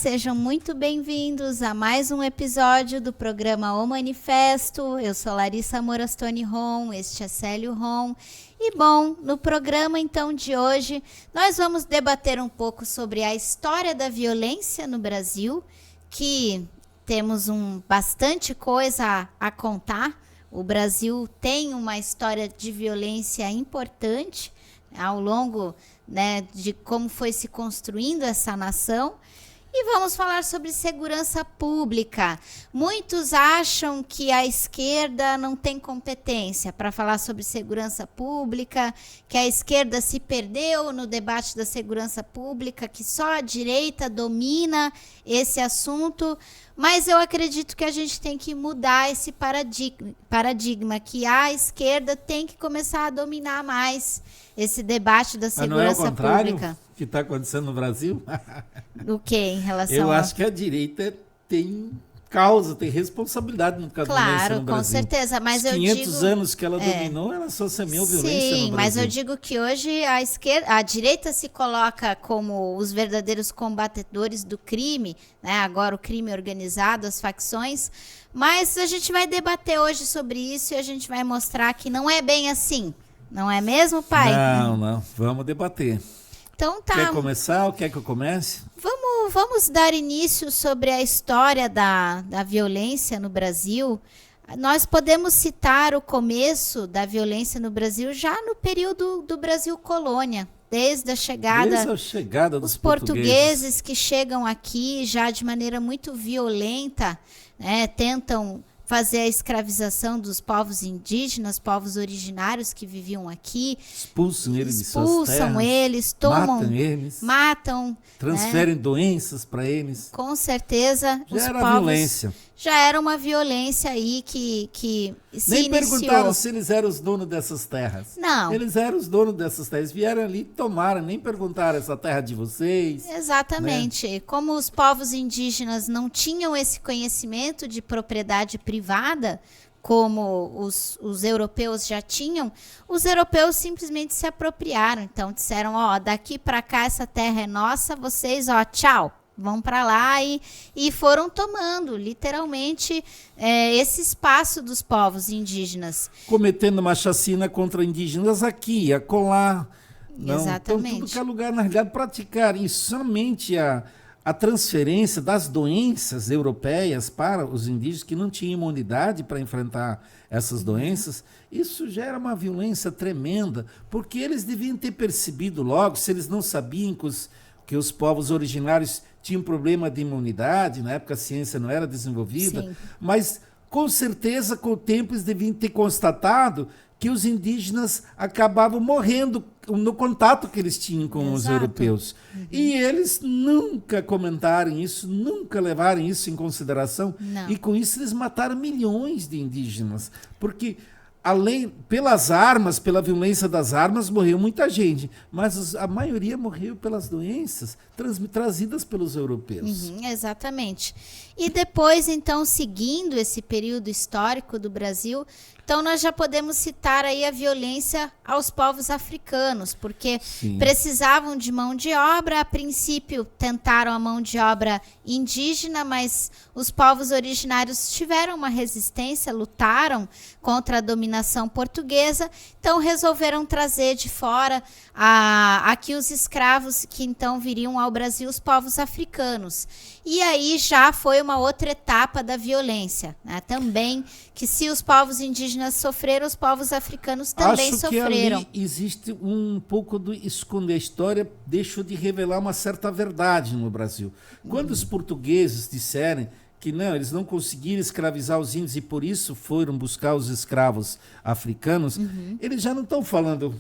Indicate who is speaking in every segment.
Speaker 1: sejam muito bem-vindos a mais um episódio do programa O Manifesto. Eu sou Larissa Morastoni Ron, este é Célio Ron. E bom, no programa então de hoje, nós vamos debater um pouco sobre a história da violência no Brasil, que temos bastante coisa a contar. O Brasil tem uma história de violência importante ao longo, de como foi se construindo essa nação. E vamos falar sobre segurança pública. Muitos acham que a esquerda não tem competência para falar sobre segurança pública, que a esquerda se perdeu no debate da segurança pública, que só a direita domina esse assunto. Mas eu acredito que a gente tem que mudar esse paradigma, que a esquerda tem que começar a dominar mais esse debate da segurança pública.
Speaker 2: Não é o contrário que está acontecendo no Brasil?
Speaker 1: O que em relação
Speaker 2: Eu acho que a direita tem causa, tem responsabilidade no caso da violência no Brasil.
Speaker 1: Claro, com certeza, mas
Speaker 2: Os 500 anos que ela dominou, ela só semeou violência no Brasil.
Speaker 1: Sim, mas eu digo que hoje a direita se coloca como os verdadeiros combatedores do crime, agora o crime organizado, as facções, mas a gente vai debater hoje sobre isso e a gente vai mostrar que não é bem assim, não é mesmo, pai?
Speaker 2: Não, vamos debater.
Speaker 1: Então tá.
Speaker 2: Quer começar ou quer que eu comece?
Speaker 1: Vamos dar início sobre a história da violência no Brasil. Nós podemos citar o começo da violência no Brasil já no período do Brasil colônia, desde a chegada dos portugueses que chegam aqui já de maneira muito violenta, tentam fazer a escravização dos povos indígenas, povos originários que viviam aqui.
Speaker 2: Expulsam eles de suas terras,
Speaker 1: tomam,
Speaker 2: matam, transferem doenças para eles.
Speaker 1: Com certeza,
Speaker 2: Violência.
Speaker 1: Já era uma violência aí que se
Speaker 2: Nem
Speaker 1: iniciou.
Speaker 2: perguntaram se eles eram os donos dessas terras.
Speaker 1: Não.
Speaker 2: Eles eram os donos dessas terras. Vieram ali e tomaram, nem perguntaram essa terra de vocês.
Speaker 1: Exatamente. Como os povos indígenas não tinham esse conhecimento de propriedade privada, como os europeus já tinham, os europeus simplesmente se apropriaram. Então disseram, daqui para cá essa terra é nossa, vocês, tchau. Vão para lá e foram tomando, literalmente, esse espaço dos povos indígenas.
Speaker 2: Cometendo uma chacina contra indígenas aqui, acolá.
Speaker 1: Exatamente.
Speaker 2: Então, tudo que é lugar, na realidade, praticar. E somente a transferência das doenças europeias para os indígenas que não tinham imunidade para enfrentar essas doenças, isso gera uma violência tremenda, porque eles deviam ter percebido logo, se eles não sabiam que os povos originários tinham problema de imunidade, na época a ciência não era desenvolvida, sim, mas com certeza com o tempo eles deviam ter constatado que os indígenas acabavam morrendo no contato que eles tinham com os europeus. E eles nunca comentaram isso, nunca levaram isso em consideração, e com isso eles mataram milhões de indígenas, porque pelas armas, pela violência das armas, morreu muita gente, mas a maioria morreu pelas doenças trazidas pelos europeus.
Speaker 1: Exatamente. E depois, então, seguindo esse período histórico do Brasil, então nós já podemos citar aí a violência aos povos africanos, porque precisavam de mão de obra. A princípio tentaram a mão de obra indígena, mas os povos originários tiveram uma resistência, lutaram contra a dominação portuguesa, então resolveram trazer de fora aqui os escravos que então viriam ao Brasil, os povos africanos. E aí já foi uma outra etapa da violência, também, que se os povos indígenas sofreram, os povos africanos também sofreram.
Speaker 2: Acho que ali existe um pouco do esconder. A história deixou de revelar uma certa verdade no Brasil. Quando os portugueses disserem que eles não conseguiram escravizar os índios e por isso foram buscar os escravos africanos, eles já não estão falando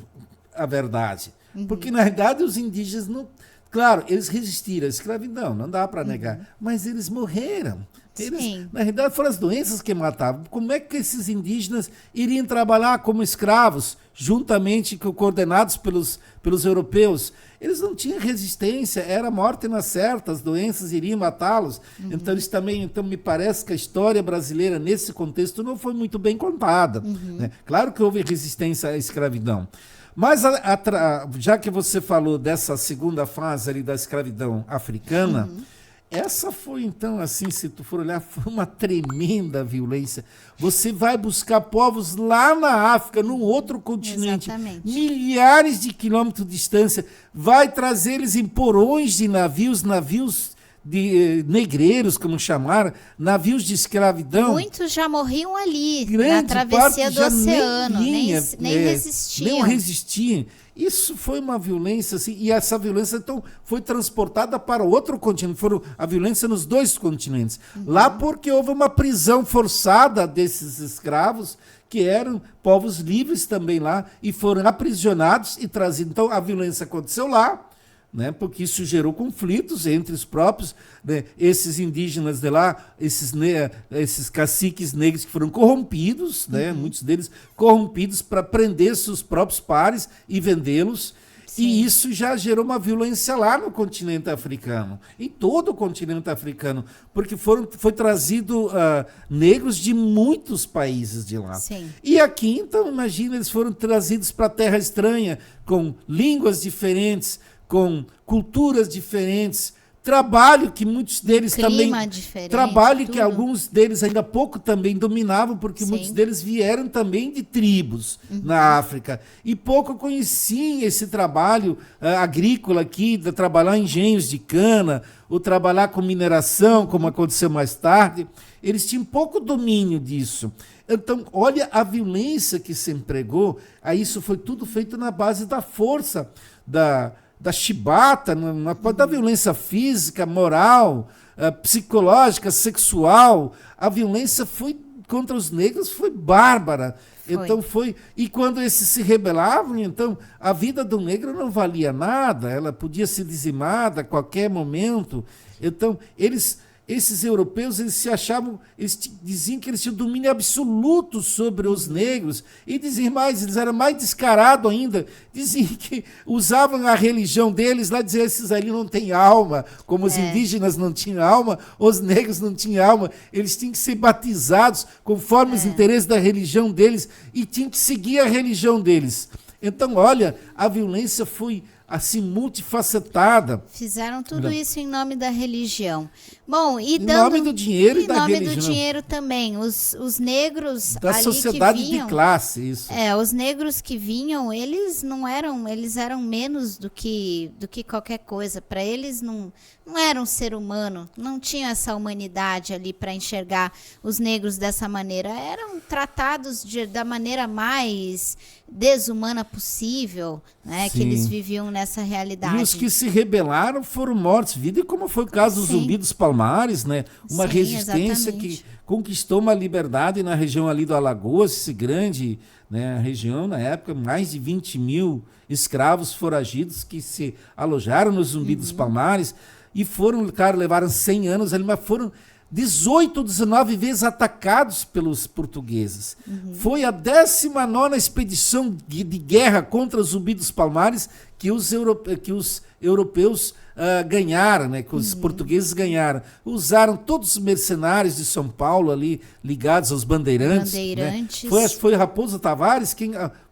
Speaker 2: a verdade. Porque, na verdade, os indígenas não... Claro, eles resistiram à escravidão, não dá para negar, mas eles morreram. Na realidade, foram as doenças que matavam. Como é que esses indígenas iriam trabalhar como escravos, juntamente coordenados pelos europeus? Eles não tinham resistência, era a morte na certa, as doenças iriam matá-los. Então, isso também, me parece que a história brasileira, nesse contexto, não foi muito bem contada. Claro que houve resistência à escravidão. Mas, já que você falou dessa segunda fase ali da escravidão africana, essa foi, então, assim, se tu for olhar, foi uma tremenda violência. Você vai buscar povos lá na África, num outro continente,
Speaker 1: Exatamente.
Speaker 2: milhares de quilômetros de distância, vai trazer eles em porões de navios de negreiros, como chamaram, navios de escravidão.
Speaker 1: Muitos já morriam ali, na
Speaker 2: Grande
Speaker 1: travessia
Speaker 2: parte
Speaker 1: do
Speaker 2: já
Speaker 1: oceano,
Speaker 2: vinha,
Speaker 1: nem resistiam.
Speaker 2: Nem resistiam. Isso foi uma violência, assim, e essa violência, então, foi transportada para outro continente. Foram a violência nos dois continentes. Lá porque houve uma prisão forçada desses escravos, que eram povos livres também lá, e foram aprisionados e trazidos. Então, a violência aconteceu lá, né, porque isso gerou conflitos entre os próprios, né, esses indígenas de lá, esses caciques negros que foram corrompidos, né, muitos deles corrompidos para prender seus próprios pares e vendê-los.
Speaker 1: Sim.
Speaker 2: E isso já gerou uma violência lá no continente africano, em todo o continente africano, porque foi trazido negros de muitos países de lá.
Speaker 1: Sim.
Speaker 2: E aqui, então, imagina, eles foram trazidos para a terra estranha, com línguas diferentes, com culturas diferentes, trabalho que muitos deles
Speaker 1: Clima
Speaker 2: também...
Speaker 1: diferente,
Speaker 2: Trabalho
Speaker 1: tudo.
Speaker 2: que alguns deles ainda há pouco também dominavam, porque
Speaker 1: Sim.
Speaker 2: muitos deles vieram também de tribos na África. E pouco conheciam esse trabalho agrícola aqui, de trabalhar em engenhos de cana, ou trabalhar com mineração, como aconteceu mais tarde. Eles tinham pouco domínio disso. Então, olha a violência que se empregou. Aí isso foi tudo feito na base da força, da chibata, da violência física, moral, psicológica, sexual. A violência contra os negros foi bárbara. Então e quando esses se rebelavam, então a vida do negro não valia nada, ela podia ser dizimada a qualquer momento. Então, esses europeus, eles se achavam, diziam que eles tinham domínio absoluto sobre os negros, e diziam mais, eles eram mais descarados ainda, diziam que usavam a religião deles, lá diziam, esses ali não têm alma, como os indígenas não tinham alma, os negros não tinham alma, eles tinham que ser batizados conforme os interesses da religião deles, e tinham que seguir a religião deles. Então, olha, a violência foi assim multifacetada.
Speaker 1: Fizeram tudo isso em nome da religião. Bom,
Speaker 2: em nome do dinheiro e da religião. Em
Speaker 1: nome do dinheiro também. Os negros
Speaker 2: da
Speaker 1: ali
Speaker 2: sociedade
Speaker 1: que vinham,
Speaker 2: de classe, isso.
Speaker 1: Os negros que vinham, eles eram menos do que qualquer coisa. Para eles não era um ser humano, não tinha essa humanidade ali para enxergar os negros dessa maneira. Eram tratados da maneira mais desumana possível, né? Que eles viviam nessa realidade.
Speaker 2: E os que se rebelaram foram mortos. Vida como foi o caso do Zumbi dos Palmares, né? Uma resistência que conquistou uma liberdade na região ali do Alagoas, esse grande, né, região, na época, mais de 20 mil escravos foragidos que se alojaram no Zumbi dos Palmares e levaram 100 anos ali, mas foram 18 ou 19 vezes atacados pelos portugueses. Foi a 19ª expedição de guerra contra o Zumbi dos Palmares que os europeus ganharam, né, que os portugueses ganharam. Usaram todos os mercenários de São Paulo ali, ligados aos bandeirantes. Né? Foi Raposo Tavares,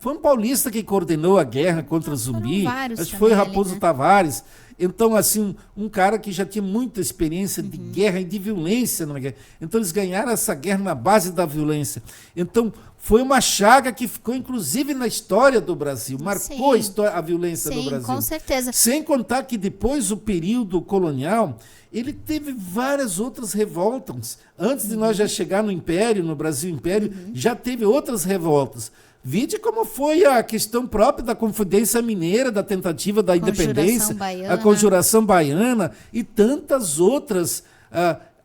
Speaker 2: foi um paulista que coordenou a guerra contra o Zumbi. Acho que foi Raposo Tavares. Então, assim, um cara que já tinha muita experiência de guerra e de violência na guerra. Então, eles ganharam essa guerra na base da violência. Então, foi uma chaga que ficou, inclusive, na história do Brasil. Marcou a violência do Brasil.
Speaker 1: Com certeza.
Speaker 2: Sem contar que depois, o período colonial, ele teve várias outras revoltas. Antes de nós já chegar no Império, no Brasil Império, já teve outras revoltas. Vide como foi a questão própria da Confidência Mineira, da tentativa da independência, a Conjuração Baiana e tantas outras.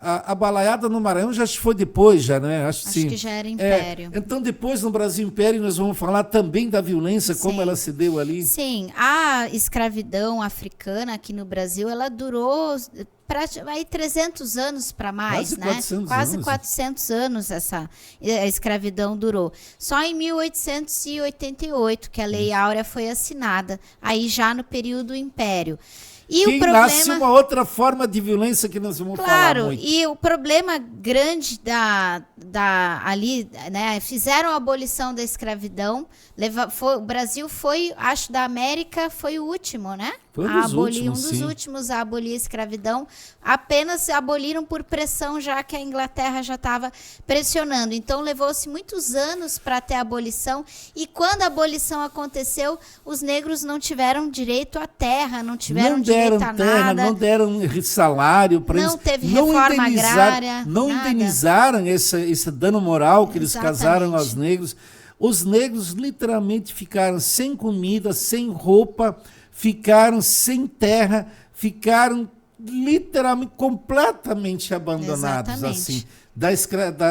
Speaker 2: A Balaiada no Maranhão já foi depois, né? Acho
Speaker 1: que já era Império.
Speaker 2: Então, depois, no Brasil Império, nós vamos falar também da violência, como ela se deu ali.
Speaker 1: Sim, a escravidão africana aqui no Brasil, ela durou aí 300 anos para mais,
Speaker 2: Quase
Speaker 1: 400 anos a escravidão durou. Só em 1888 que a Lei Áurea foi assinada, aí já no período Império. E
Speaker 2: que nasce uma outra forma de violência que nós vamos falar muito.
Speaker 1: E o problema grande ali, né, fizeram a abolição da escravidão, o Brasil foi, acho, da América, foi o último, né?
Speaker 2: Foi
Speaker 1: a abolir, um dos
Speaker 2: sim.
Speaker 1: últimos a abolir a escravidão. Apenas aboliram por pressão, já que a Inglaterra já estava pressionando. Então, levou-se muitos anos para ter a abolição. E quando a abolição aconteceu, os negros não tiveram direito à terra, não tiveram direito a nada.
Speaker 2: Não deram salário para eles.
Speaker 1: Não teve reforma agrária.
Speaker 2: Não
Speaker 1: nada.
Speaker 2: indenizaram esse dano moral que eles
Speaker 1: Exatamente.
Speaker 2: causaram aos negros. Os negros literalmente ficaram sem comida, sem roupa, ficaram sem terra, ficaram literalmente completamente abandonados.
Speaker 1: Exatamente.
Speaker 2: Assim,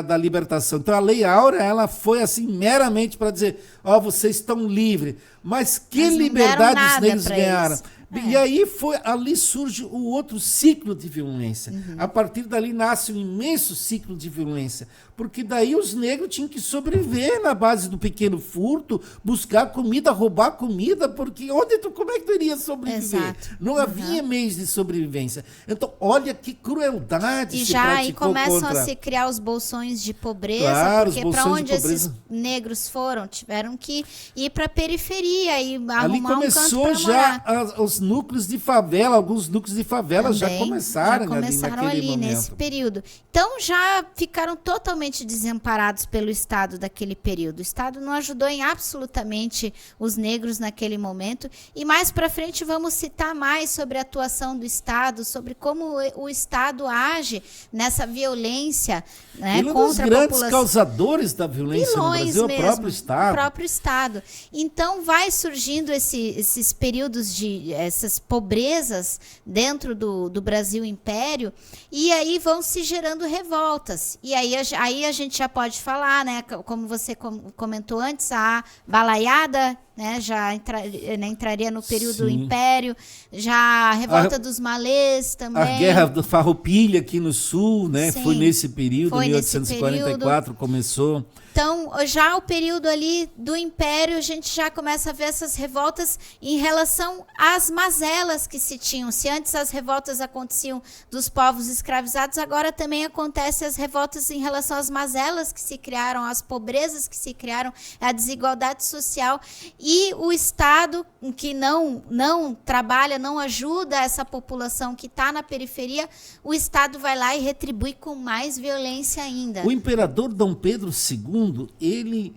Speaker 2: da libertação. Então a Lei Áurea, ela foi assim meramente para dizer, vocês estão livres. Mas que
Speaker 1: Mas não
Speaker 2: liberdade
Speaker 1: deram
Speaker 2: os negros
Speaker 1: nada pra
Speaker 2: ganharam?
Speaker 1: eles.
Speaker 2: E aí ali surge o outro ciclo de violência. A partir dali nasce um imenso ciclo de violência. Porque daí os negros tinham que sobreviver na base do pequeno furto, buscar comida, roubar comida, porque como é que tu iria sobreviver?
Speaker 1: Exato.
Speaker 2: Não havia meios de sobrevivência. Então, olha que crueldade
Speaker 1: E
Speaker 2: se
Speaker 1: já aí
Speaker 2: praticou
Speaker 1: começam
Speaker 2: contra...
Speaker 1: a se criar os bolsões de pobreza,
Speaker 2: Claro,
Speaker 1: porque
Speaker 2: os
Speaker 1: para
Speaker 2: bolsões
Speaker 1: onde
Speaker 2: de pobreza.
Speaker 1: esses negros foram? Tiveram que ir para a periferia e
Speaker 2: Ali
Speaker 1: arrumar um canto
Speaker 2: começou
Speaker 1: para
Speaker 2: já
Speaker 1: morar.
Speaker 2: os núcleos de favela, alguns núcleos de favela já começaram
Speaker 1: ali
Speaker 2: naquele momento.
Speaker 1: nesse período. Então já ficaram totalmente desamparados pelo Estado daquele período. O Estado não ajudou em absolutamente os negros naquele momento. E mais para frente vamos citar mais sobre a atuação do Estado, sobre como o Estado age nessa violência, né,
Speaker 2: Ele é um dos
Speaker 1: contra a
Speaker 2: grandes
Speaker 1: população.
Speaker 2: causadores da violência no Brasil,
Speaker 1: Mesmo,
Speaker 2: o próprio Estado.
Speaker 1: O próprio Estado. Então, vai surgindo esses períodos de essas pobrezas dentro do Brasil Império, e aí vão se gerando revoltas. E aí a gente já pode falar, né, como você comentou antes, a balaiada, né, já entraria no período
Speaker 2: Sim.
Speaker 1: Império, já a revolta dos malês também.
Speaker 2: A Guerra do Farroupilha aqui no Sul, né?
Speaker 1: Sim,
Speaker 2: Foi nesse período,
Speaker 1: foi
Speaker 2: 1844 começou.
Speaker 1: Então, já o período ali do Império, a gente já começa a ver essas revoltas em relação às mazelas que se tinham. Se antes as revoltas aconteciam dos povos escravizados, agora também acontecem as revoltas em relação às mazelas que se criaram, às pobrezas que se criaram, à desigualdade social. E o Estado, que não trabalha, não ajuda essa população que está na periferia, o Estado vai lá e retribui com mais violência ainda.
Speaker 2: O imperador Dom Pedro II, ele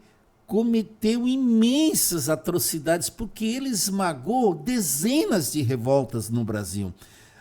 Speaker 2: cometeu imensas atrocidades porque ele esmagou dezenas de revoltas no Brasil.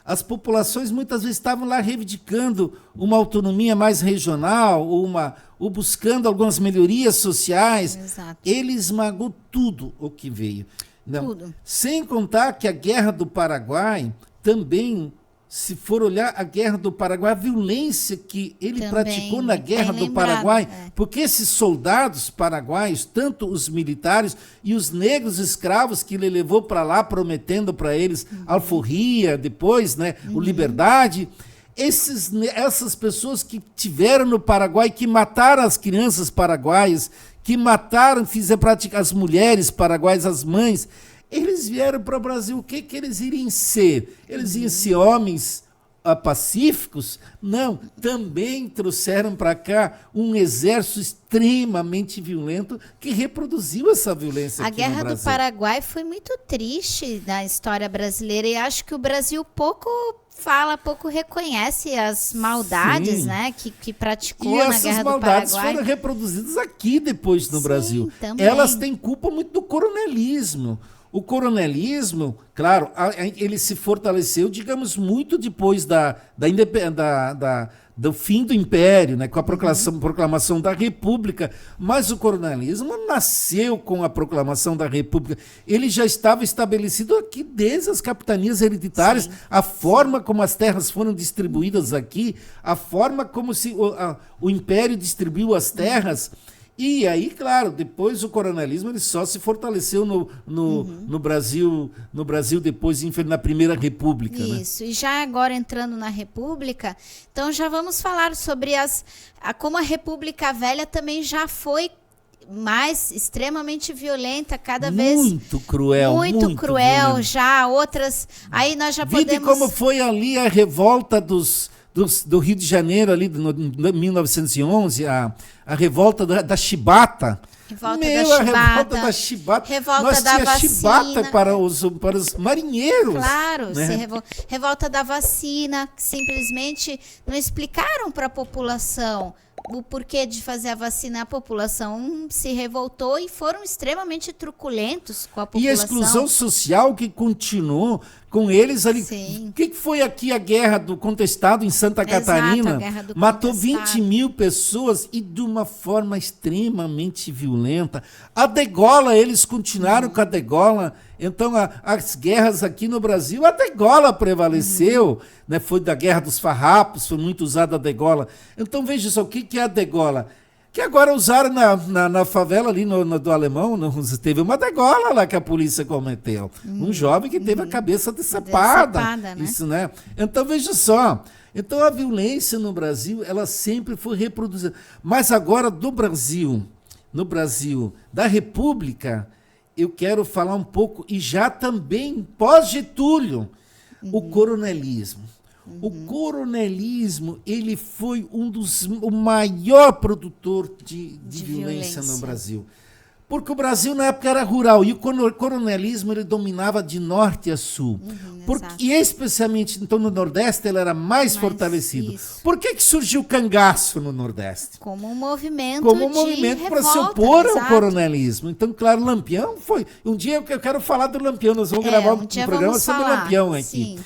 Speaker 2: As populações muitas vezes estavam lá reivindicando uma autonomia mais regional ou buscando algumas melhorias sociais.
Speaker 1: Exato.
Speaker 2: Ele esmagou tudo o que veio. Não.
Speaker 1: Tudo.
Speaker 2: Sem contar que a Guerra do Paraguai também, se for olhar a Guerra do Paraguai, a violência que ele
Speaker 1: Também
Speaker 2: praticou na Guerra
Speaker 1: bem
Speaker 2: do
Speaker 1: lembrado,
Speaker 2: Paraguai,
Speaker 1: é.
Speaker 2: porque esses soldados paraguaios, tanto os militares e os negros escravos que ele levou para lá, prometendo para eles alforria, depois, né, o liberdade, essas pessoas que tiveram no Paraguai, que mataram as crianças paraguaias, que mataram, fizeram praticar as mulheres paraguaias, as mães, eles vieram para o Brasil, o que eles iriam ser? Eles iam ser homens pacíficos? Não, também trouxeram para cá um exército extremamente violento que reproduziu essa violência aqui no Brasil.
Speaker 1: A Guerra do Paraguai foi muito triste na história brasileira e acho que o Brasil pouco reconhece as maldades,
Speaker 2: Sim.
Speaker 1: né, que praticou
Speaker 2: E
Speaker 1: na
Speaker 2: essas
Speaker 1: Guerra do
Speaker 2: maldades
Speaker 1: Paraguai.
Speaker 2: foram reproduzidas aqui depois no
Speaker 1: Sim,
Speaker 2: Brasil.
Speaker 1: também.
Speaker 2: Elas têm culpa muito do coronelismo. O coronelismo, claro, ele se fortaleceu, digamos, muito depois do fim do Império, né, com a proclamação da República. Mas o coronelismo nasceu com a proclamação da República. Ele já estava estabelecido aqui desde as capitanias hereditárias, a forma como as terras foram distribuídas aqui, a forma como o Império distribuiu as terras. E aí, claro, depois o coronelismo ele só se fortaleceu no Brasil depois, na Primeira República.
Speaker 1: Isso, né? E já agora entrando na República, então já vamos falar sobre como a República Velha também já foi mais extremamente violenta, cada vez
Speaker 2: muito cruel,
Speaker 1: muito cruel, violento. Já outras, aí nós já podemos...
Speaker 2: Vide como foi ali a revolta do Rio de Janeiro, ali em 1911, a revolta da chibata.
Speaker 1: Revolta
Speaker 2: a revolta da chibata.
Speaker 1: Revolta
Speaker 2: Nós
Speaker 1: da
Speaker 2: tinha chibata para os marinheiros.
Speaker 1: Claro,
Speaker 2: né?
Speaker 1: Revolta da vacina, que simplesmente não explicaram para a população o porquê de fazer a vacina. A população se revoltou e foram extremamente truculentos com a população.
Speaker 2: E a exclusão social que continuou com eles ali.
Speaker 1: Sim.
Speaker 2: O que foi aqui a guerra do contestado em Santa Catarina?
Speaker 1: A guerra do
Speaker 2: Matou
Speaker 1: contestado.
Speaker 2: 20 mil pessoas e de uma forma extremamente violenta. A degola, eles continuaram com a degola. Então, as guerras aqui no Brasil, a degola prevaleceu. Né? Foi da Guerra dos Farrapos, foi muito usada a degola. Então, veja só, o que é a degola? Que agora usaram na favela ali do Alemão, teve uma degola lá que a polícia cometeu. Um jovem que teve a cabeça decepada.
Speaker 1: Né?
Speaker 2: Isso, né? Então, veja só. Então, a violência no Brasil, ela sempre foi reproduzida. Mas agora, no Brasil, da República, eu quero falar um pouco, e já também pós-Getúlio, o coronelismo. O coronelismo, ele foi o maior produtor de violência no Brasil. Porque o Brasil, na época, era rural, e o coronelismo ele dominava de norte a sul. E especialmente, então, no Nordeste, ele era mais fortalecido.
Speaker 1: Isso.
Speaker 2: Por que surgiu o cangaço no Nordeste?
Speaker 1: Como um movimento
Speaker 2: para se opor ao coronelismo. Então, claro, Lampião foi... Um dia eu quero falar do Lampião, nós vamos gravar um programa sobre Lampião aqui.
Speaker 1: Sim.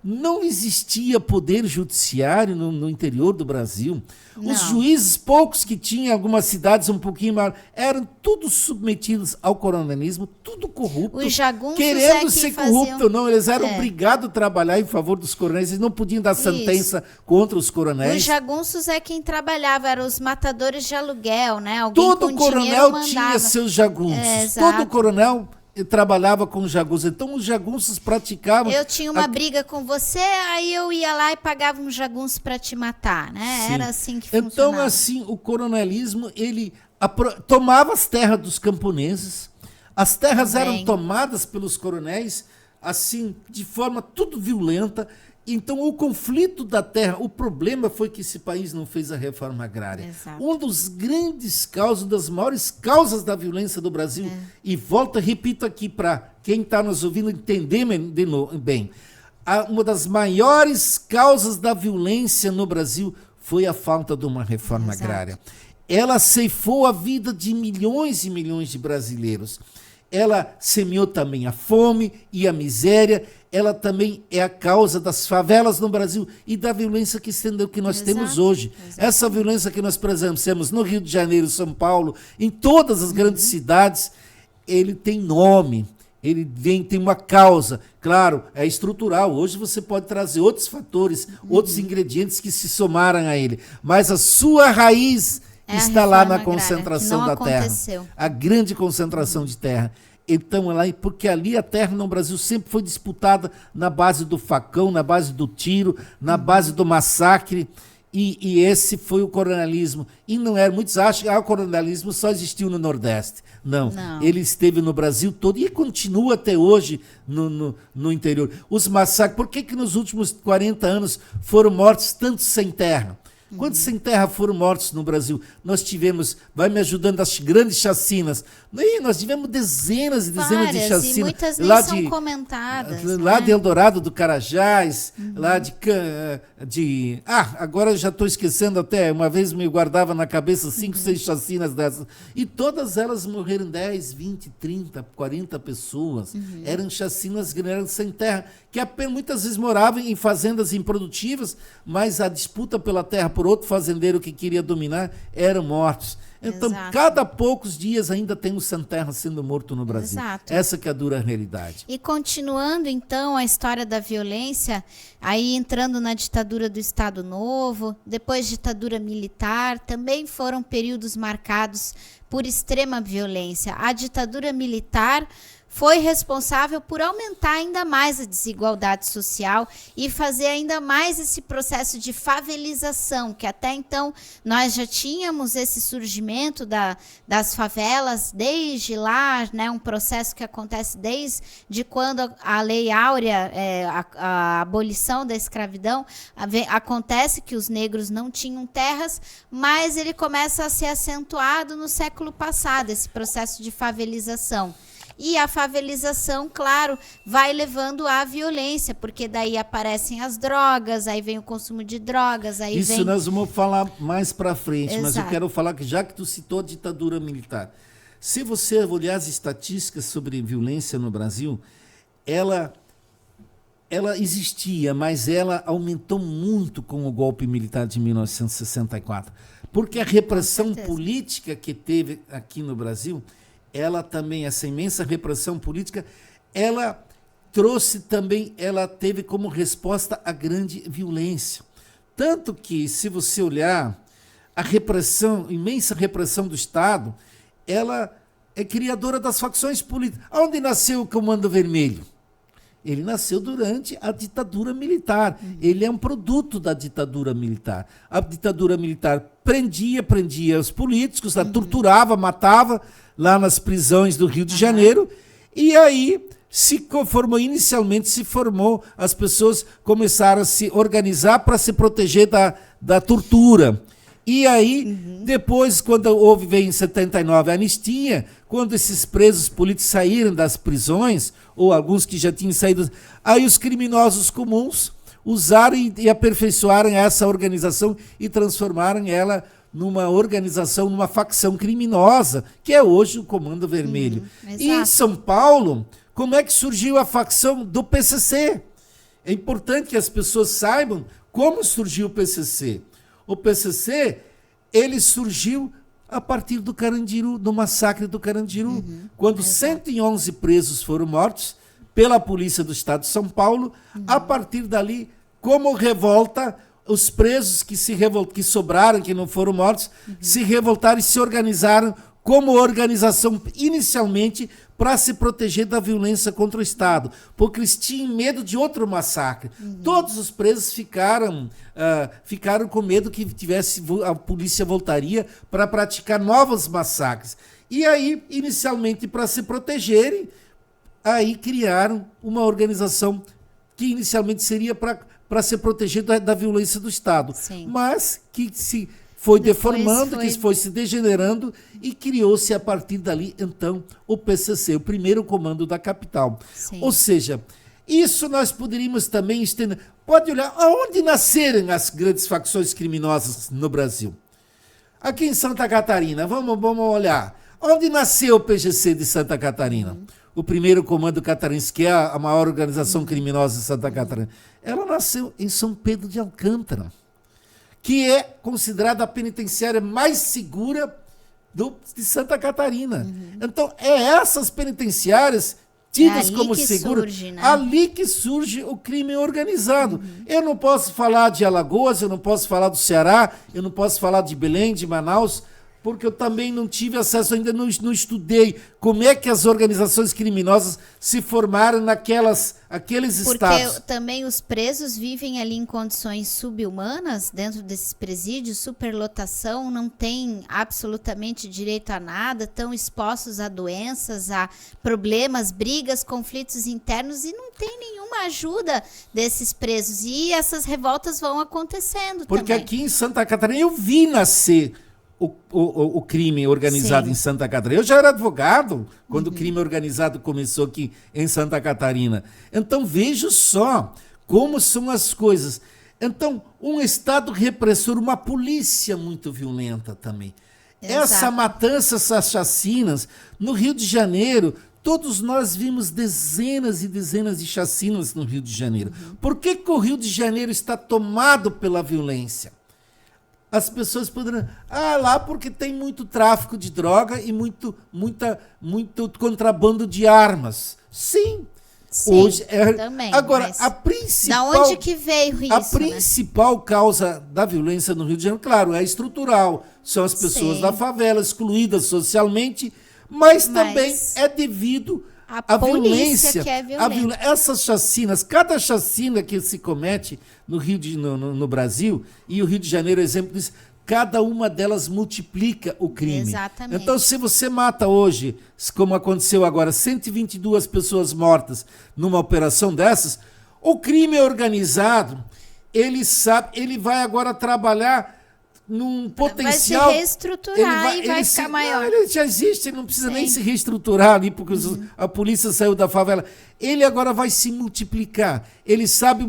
Speaker 2: Não existia poder judiciário no interior do Brasil.
Speaker 1: Não.
Speaker 2: Os juízes, poucos que tinham, algumas cidades um pouquinho maior, eram todos submetidos ao coronelismo, tudo corrupto.
Speaker 1: Os jagunços
Speaker 2: querendo ser corrupto ou não, eles eram obrigados a trabalhar em favor dos coronéis, eles não podiam dar sentença contra os coronéis.
Speaker 1: Os jagunços é quem trabalhava, eram os matadores de aluguel, né? Alguém
Speaker 2: todo
Speaker 1: com
Speaker 2: coronel
Speaker 1: dinheiro
Speaker 2: tinha seus jagunços. Todo coronel trabalhava com os jagunços. Então, os jagunços praticavam...
Speaker 1: Eu tinha uma briga com você, aí eu ia lá e pagava um jagunço para te matar, né?
Speaker 2: Sim.
Speaker 1: Era assim que funcionava.
Speaker 2: Então, assim, o coronelismo, ele tomava as terras dos camponeses. As terras eram tomadas pelos coronéis, assim, de forma tudo violenta. Então, o conflito da terra, o problema foi que esse país não fez a reforma agrária.
Speaker 1: Exato.
Speaker 2: Um dos grandes causas, das maiores causas da violência do Brasil, e repito aqui para quem está nos ouvindo entender bem, uma das maiores causas da violência no Brasil foi a falta de uma reforma agrária. Ela ceifou a vida de milhões e milhões de brasileiros. Ela semeou também a fome e a miséria. Ela também é a causa das favelas no Brasil e da violência que nós temos hoje. Essa violência que nós presenciamos no Rio de Janeiro, São Paulo, em todas as grandes cidades, ele tem nome, ele tem uma causa. Claro, é estrutural. Hoje você pode trazer outros fatores, outros ingredientes que se somaram a ele. Mas a sua raiz está lá na concentração da terra. A grande concentração de terra. Então, porque ali a terra no Brasil sempre foi disputada na base do facão, na base do tiro, na base do massacre, e esse foi o coronelismo. E não era, muitos acham que o coronelismo só existiu no Nordeste. Não, ele esteve no Brasil todo e continua até hoje no interior. Os massacres, por que nos últimos 40 anos foram mortos tantos sem terra? Quantos sem terra foram mortos no Brasil? Nós tivemos, vai me ajudando, as grandes chacinas. Nós tivemos dezenas e dezenas de chacinas.
Speaker 1: E muitas vezes são comentadas.
Speaker 2: Lá de Eldorado do Carajás, lá agora eu já estou esquecendo até, uma vez me guardava na cabeça 5, 6 chacinas dessas. E todas elas morreram 10, 20, 30, 40 pessoas. Eram chacinas grandes, eram sem terra, que muitas vezes moravam em fazendas improdutivas, mas a disputa pela terra por outro fazendeiro que queria dominar, eram mortos. Então, cada poucos dias ainda tem um sem terra sendo morto no Brasil. Essa que é a dura realidade.
Speaker 1: E continuando, então, a história da violência, aí entrando na ditadura do Estado Novo, depois ditadura militar, também foram períodos marcados por extrema violência. A ditadura militar foi responsável por aumentar ainda mais a desigualdade social e fazer ainda mais esse processo de favelização, que até então nós já tínhamos esse surgimento das favelas desde lá, né, um processo que acontece desde quando a Lei Áurea, a abolição da escravidão, acontece que os negros não tinham terras, mas ele começa a ser acentuado no século passado, esse processo de favelização. E a favelização, claro, vai levando à violência, porque daí aparecem as drogas, aí vem o consumo de drogas, aí
Speaker 2: Isso
Speaker 1: vem...
Speaker 2: nós vamos falar mais para frente,
Speaker 1: Exato.
Speaker 2: mas eu quero falar que já que tu citou a ditadura militar, se você olhar as estatísticas sobre violência no Brasil, ela existia, mas ela aumentou muito com o golpe militar de 1964, porque a repressão política que teve aqui no Brasil, ela também, essa imensa repressão política, ela trouxe também, ela teve como resposta a grande violência. Tanto que, se você olhar, a repressão, imensa repressão do Estado, ela é criadora das facções políticas. Onde nasceu o Comando Vermelho? Ele nasceu durante a ditadura militar. Ele é um produto da ditadura militar. A ditadura militar prendia os políticos, torturava, matava lá nas prisões do Rio de Janeiro. E aí inicialmente se formou, as pessoas começaram a se organizar para se proteger da tortura. E aí, depois, quando veio em 79 a anistia, quando esses presos políticos saíram das prisões, ou alguns que já tinham saído, aí os criminosos comuns usaram e aperfeiçoaram essa organização e transformaram ela numa organização, numa facção criminosa, que é hoje o Comando Vermelho. E em São Paulo, como é que surgiu a facção do PCC? É importante que as pessoas saibam como surgiu o PCC. O PCC, ele surgiu a partir do Carandiru, do massacre do Carandiru, quando 111 presos foram mortos pela Polícia do Estado de São Paulo. A partir dali, como revolta, os presos que sobraram, que não foram mortos, se revoltaram e se organizaram como organização inicialmente para se proteger da violência contra o Estado, porque eles tinham medo de outro massacre. Todos os presos ficaram com medo que a polícia voltaria para praticar novos massacres. E aí, inicialmente, para se protegerem, aí criaram uma organização que inicialmente seria para se proteger da violência do Estado. Sim. Mas que se foi deformando, que foi se degenerando e criou-se a partir dali, então, o PCC, o primeiro comando da capital. Sim. Ou seja, isso nós poderíamos também estender. Pode olhar aonde nasceram as grandes facções criminosas no Brasil. Aqui em Santa Catarina, vamos olhar. Onde nasceu o PGC de Santa Catarina? O primeiro comando catarinense, que é a maior organização criminosa de Santa Catarina. Ela nasceu em São Pedro de Alcântara, que é considerada a penitenciária mais segura de Santa Catarina. Então, essas penitenciárias tidas como seguras, ali que surge o crime organizado. Eu não posso falar de Alagoas, eu não posso falar do Ceará, eu não posso falar de Belém, de Manaus, porque eu também não tive acesso, ainda não estudei como é que as organizações criminosas se formaram aqueles estados.
Speaker 1: Porque também os presos vivem ali em condições subhumanas, dentro desses presídios, superlotação, não tem absolutamente direito a nada, estão expostos a doenças, a problemas, brigas, conflitos internos e não tem nenhuma ajuda desses presos. E essas revoltas vão acontecendo
Speaker 2: porque
Speaker 1: também.
Speaker 2: Aqui em Santa Catarina eu vi nascer o crime organizado. Sim. Em Santa Catarina. Eu já era advogado quando o crime organizado começou aqui em Santa Catarina. Então, veja só como são as coisas. Então, um Estado repressor, uma polícia muito violenta também. Exato. Essa matança, essas chacinas, no Rio de Janeiro, todos nós vimos dezenas e dezenas de chacinas no Rio de Janeiro. Por que o Rio de Janeiro está tomado pela violência? As pessoas poderão... lá porque tem muito tráfico de droga e muito contrabando de armas. Sim.
Speaker 1: Hoje também.
Speaker 2: Agora, a principal...
Speaker 1: Da onde que veio isso?
Speaker 2: A principal causa da violência no Rio de Janeiro, claro, é estrutural. São as pessoas da favela, excluídas socialmente, mas também é devido
Speaker 1: A polícia que é violenta.
Speaker 2: Essas chacinas, cada chacina que se comete no Brasil, e o Rio de Janeiro é exemplo disso, cada uma delas multiplica o crime.
Speaker 1: Exatamente.
Speaker 2: Então, se você mata hoje, como aconteceu agora, 122 pessoas mortas numa operação dessas, o crime é organizado, ele sabe, ele vai agora trabalhar num potencial...
Speaker 1: Vai se reestruturar e vai ficar maior.
Speaker 2: Não, ele já existe, ele não precisa nem se reestruturar ali, porque a polícia saiu da favela. Ele agora vai se multiplicar. Ele sabe,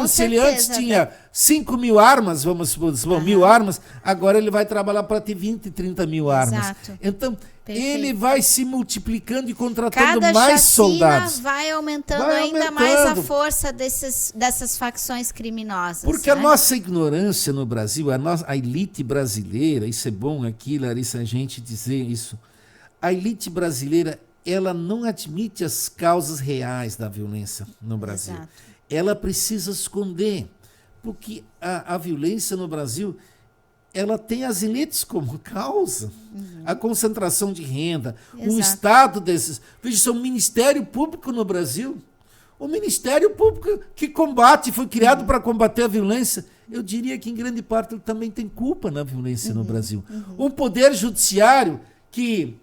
Speaker 2: se ele antes tinha 5 mil armas, vamos supor, 1.000 armas, agora ele vai trabalhar para ter 20, 30 mil armas.
Speaker 1: Exato.
Speaker 2: Então,
Speaker 1: Perfeito.
Speaker 2: ele vai se multiplicando e contratando mais soldados.
Speaker 1: Vai aumentando ainda mais a força dessas facções criminosas.
Speaker 2: Porque a nossa ignorância no Brasil, a elite brasileira, isso é bom aqui, Larissa, a gente dizer isso, a elite brasileira, ela não admite as causas reais da violência no Brasil.
Speaker 1: Exato.
Speaker 2: Ela precisa esconder, porque a violência no Brasil, ela tem as elites como causa. A concentração de renda, um Estado desses... Veja, isso é um Ministério Público no Brasil. O Ministério Público que combate, foi criado para combater a violência. Eu diria que, em grande parte, ele também tem culpa na violência no Brasil. Um poder judiciário que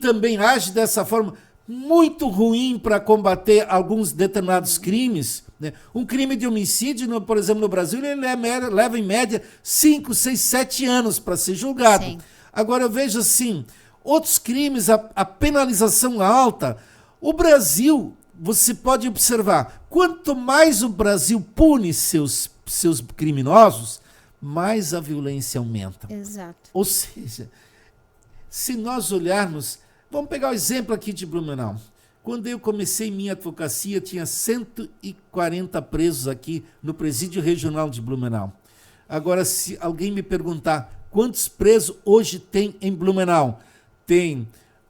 Speaker 2: também age dessa forma muito ruim para combater alguns determinados crimes. Né? Um crime de homicídio, por exemplo, no Brasil, ele leva em média 5, 6, 7 anos para ser julgado.
Speaker 1: Sim.
Speaker 2: Agora eu vejo assim, outros crimes, a penalização alta. O Brasil, você pode observar, quanto mais o Brasil pune seus criminosos, mais a violência aumenta.
Speaker 1: Exato.
Speaker 2: Ou seja, se nós olharmos, vamos pegar o exemplo aqui de Blumenau. Quando eu comecei minha advocacia, tinha 140 presos aqui no Presídio Regional de Blumenau. Agora, se alguém me perguntar quantos presos hoje tem em Blumenau, tem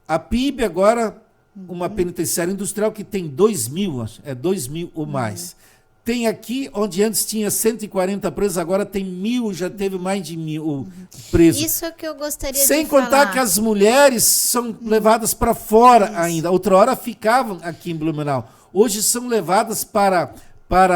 Speaker 2: a PIB agora, uma penitenciária industrial que tem 2.000, 2.000 ou mais. Tem aqui, onde antes tinha 140 presos, agora tem 1.000, já teve mais de 1.000 presos.
Speaker 1: Isso é o que eu gostaria de
Speaker 2: Sem
Speaker 1: falar.
Speaker 2: contar que as mulheres são levadas para fora ainda. Outra hora ficavam aqui em Blumenau. Hoje são levadas para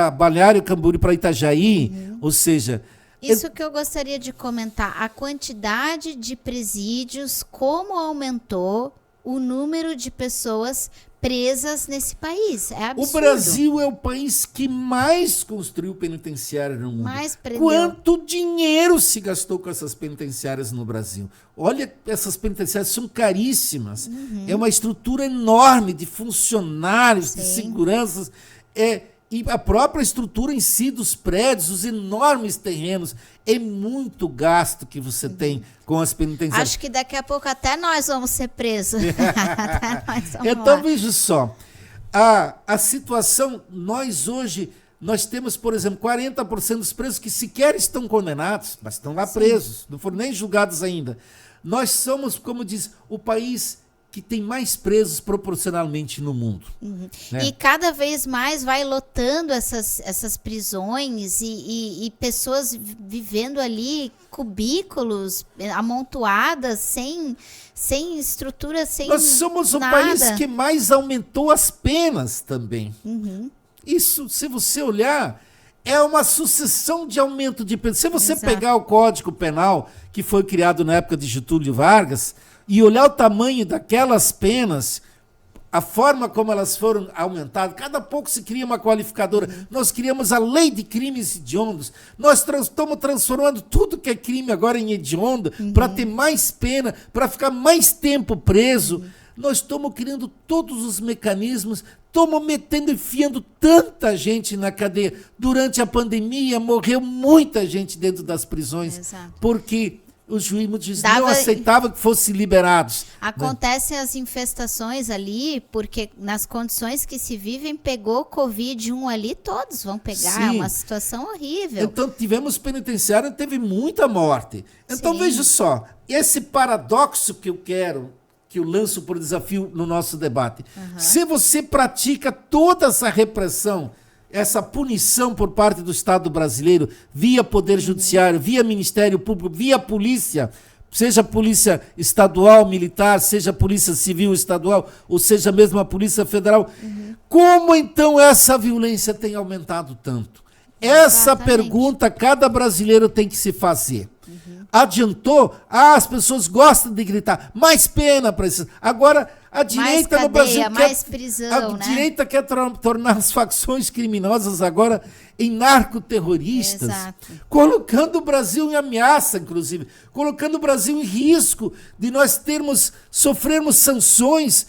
Speaker 2: Balneário Camboriú, para Itajaí, ou seja...
Speaker 1: Isso que eu gostaria de comentar, a quantidade de presídios, como aumentou o número de pessoas presas nesse país. É absurdo.
Speaker 2: O Brasil é o país que mais construiu penitenciária no mundo.
Speaker 1: Mais prendeu.
Speaker 2: Quanto dinheiro se gastou com essas penitenciárias no Brasil? Olha, essas penitenciárias são caríssimas. É uma estrutura enorme de funcionários, de seguranças. E a própria estrutura em si dos prédios, os enormes terrenos, é muito gasto que você tem com as penitenciárias.
Speaker 1: Acho que daqui a pouco até nós vamos ser presos. Até nós vamos
Speaker 2: então,
Speaker 1: lá.
Speaker 2: veja só, a situação, nós temos, por exemplo, 40% dos presos que sequer estão condenados, mas estão lá presos, não foram nem julgados ainda. Nós somos, como diz, o país que tem mais presos proporcionalmente no mundo. Né?
Speaker 1: E cada vez mais vai lotando essas prisões e pessoas vivendo ali, cubículos amontoadas, sem estrutura, sem nada.
Speaker 2: Nós somos o país que mais aumentou as penas também. Isso, se você olhar, é uma sucessão de aumento de penas. Se você pegar o Código Penal, que foi criado na época de Getúlio Vargas, e olhar o tamanho daquelas penas, a forma como elas foram aumentadas, cada pouco se cria uma qualificadora. Nós criamos a lei de crimes hediondos, nós estamos transformando tudo que é crime agora em hediondo, para ter mais pena, para ficar mais tempo preso. Nós estamos criando todos os mecanismos, estamos enfiando tanta gente na cadeia. Durante a pandemia, morreu muita gente dentro das prisões, porque os juízes não aceitavam que fossem liberados.
Speaker 1: Acontecem as infestações ali, porque nas condições que se vivem, pegou Covid-1 ali, todos vão pegar. É uma situação horrível.
Speaker 2: Então, tivemos penitenciário, teve muita morte. Então, veja só, esse paradoxo que eu lanço por desafio no nosso debate. Se você pratica toda essa repressão, essa punição por parte do Estado brasileiro, via Poder Judiciário, via Ministério Público, via Polícia, seja a polícia estadual, militar, seja a polícia civil estadual, ou seja mesmo a polícia federal. Como então essa violência tem aumentado tanto? Essa
Speaker 1: Exatamente.
Speaker 2: pergunta cada brasileiro tem que se fazer. Adiantou? As pessoas gostam de gritar. Mais pena para isso. Agora, a direita
Speaker 1: cadeia,
Speaker 2: no Brasil
Speaker 1: mais prisão,
Speaker 2: a
Speaker 1: né?
Speaker 2: direita quer tornar as facções criminosas agora em narcoterroristas,
Speaker 1: Exato.
Speaker 2: colocando o Brasil em ameaça, inclusive, colocando o Brasil em risco de nós sofrermos sanções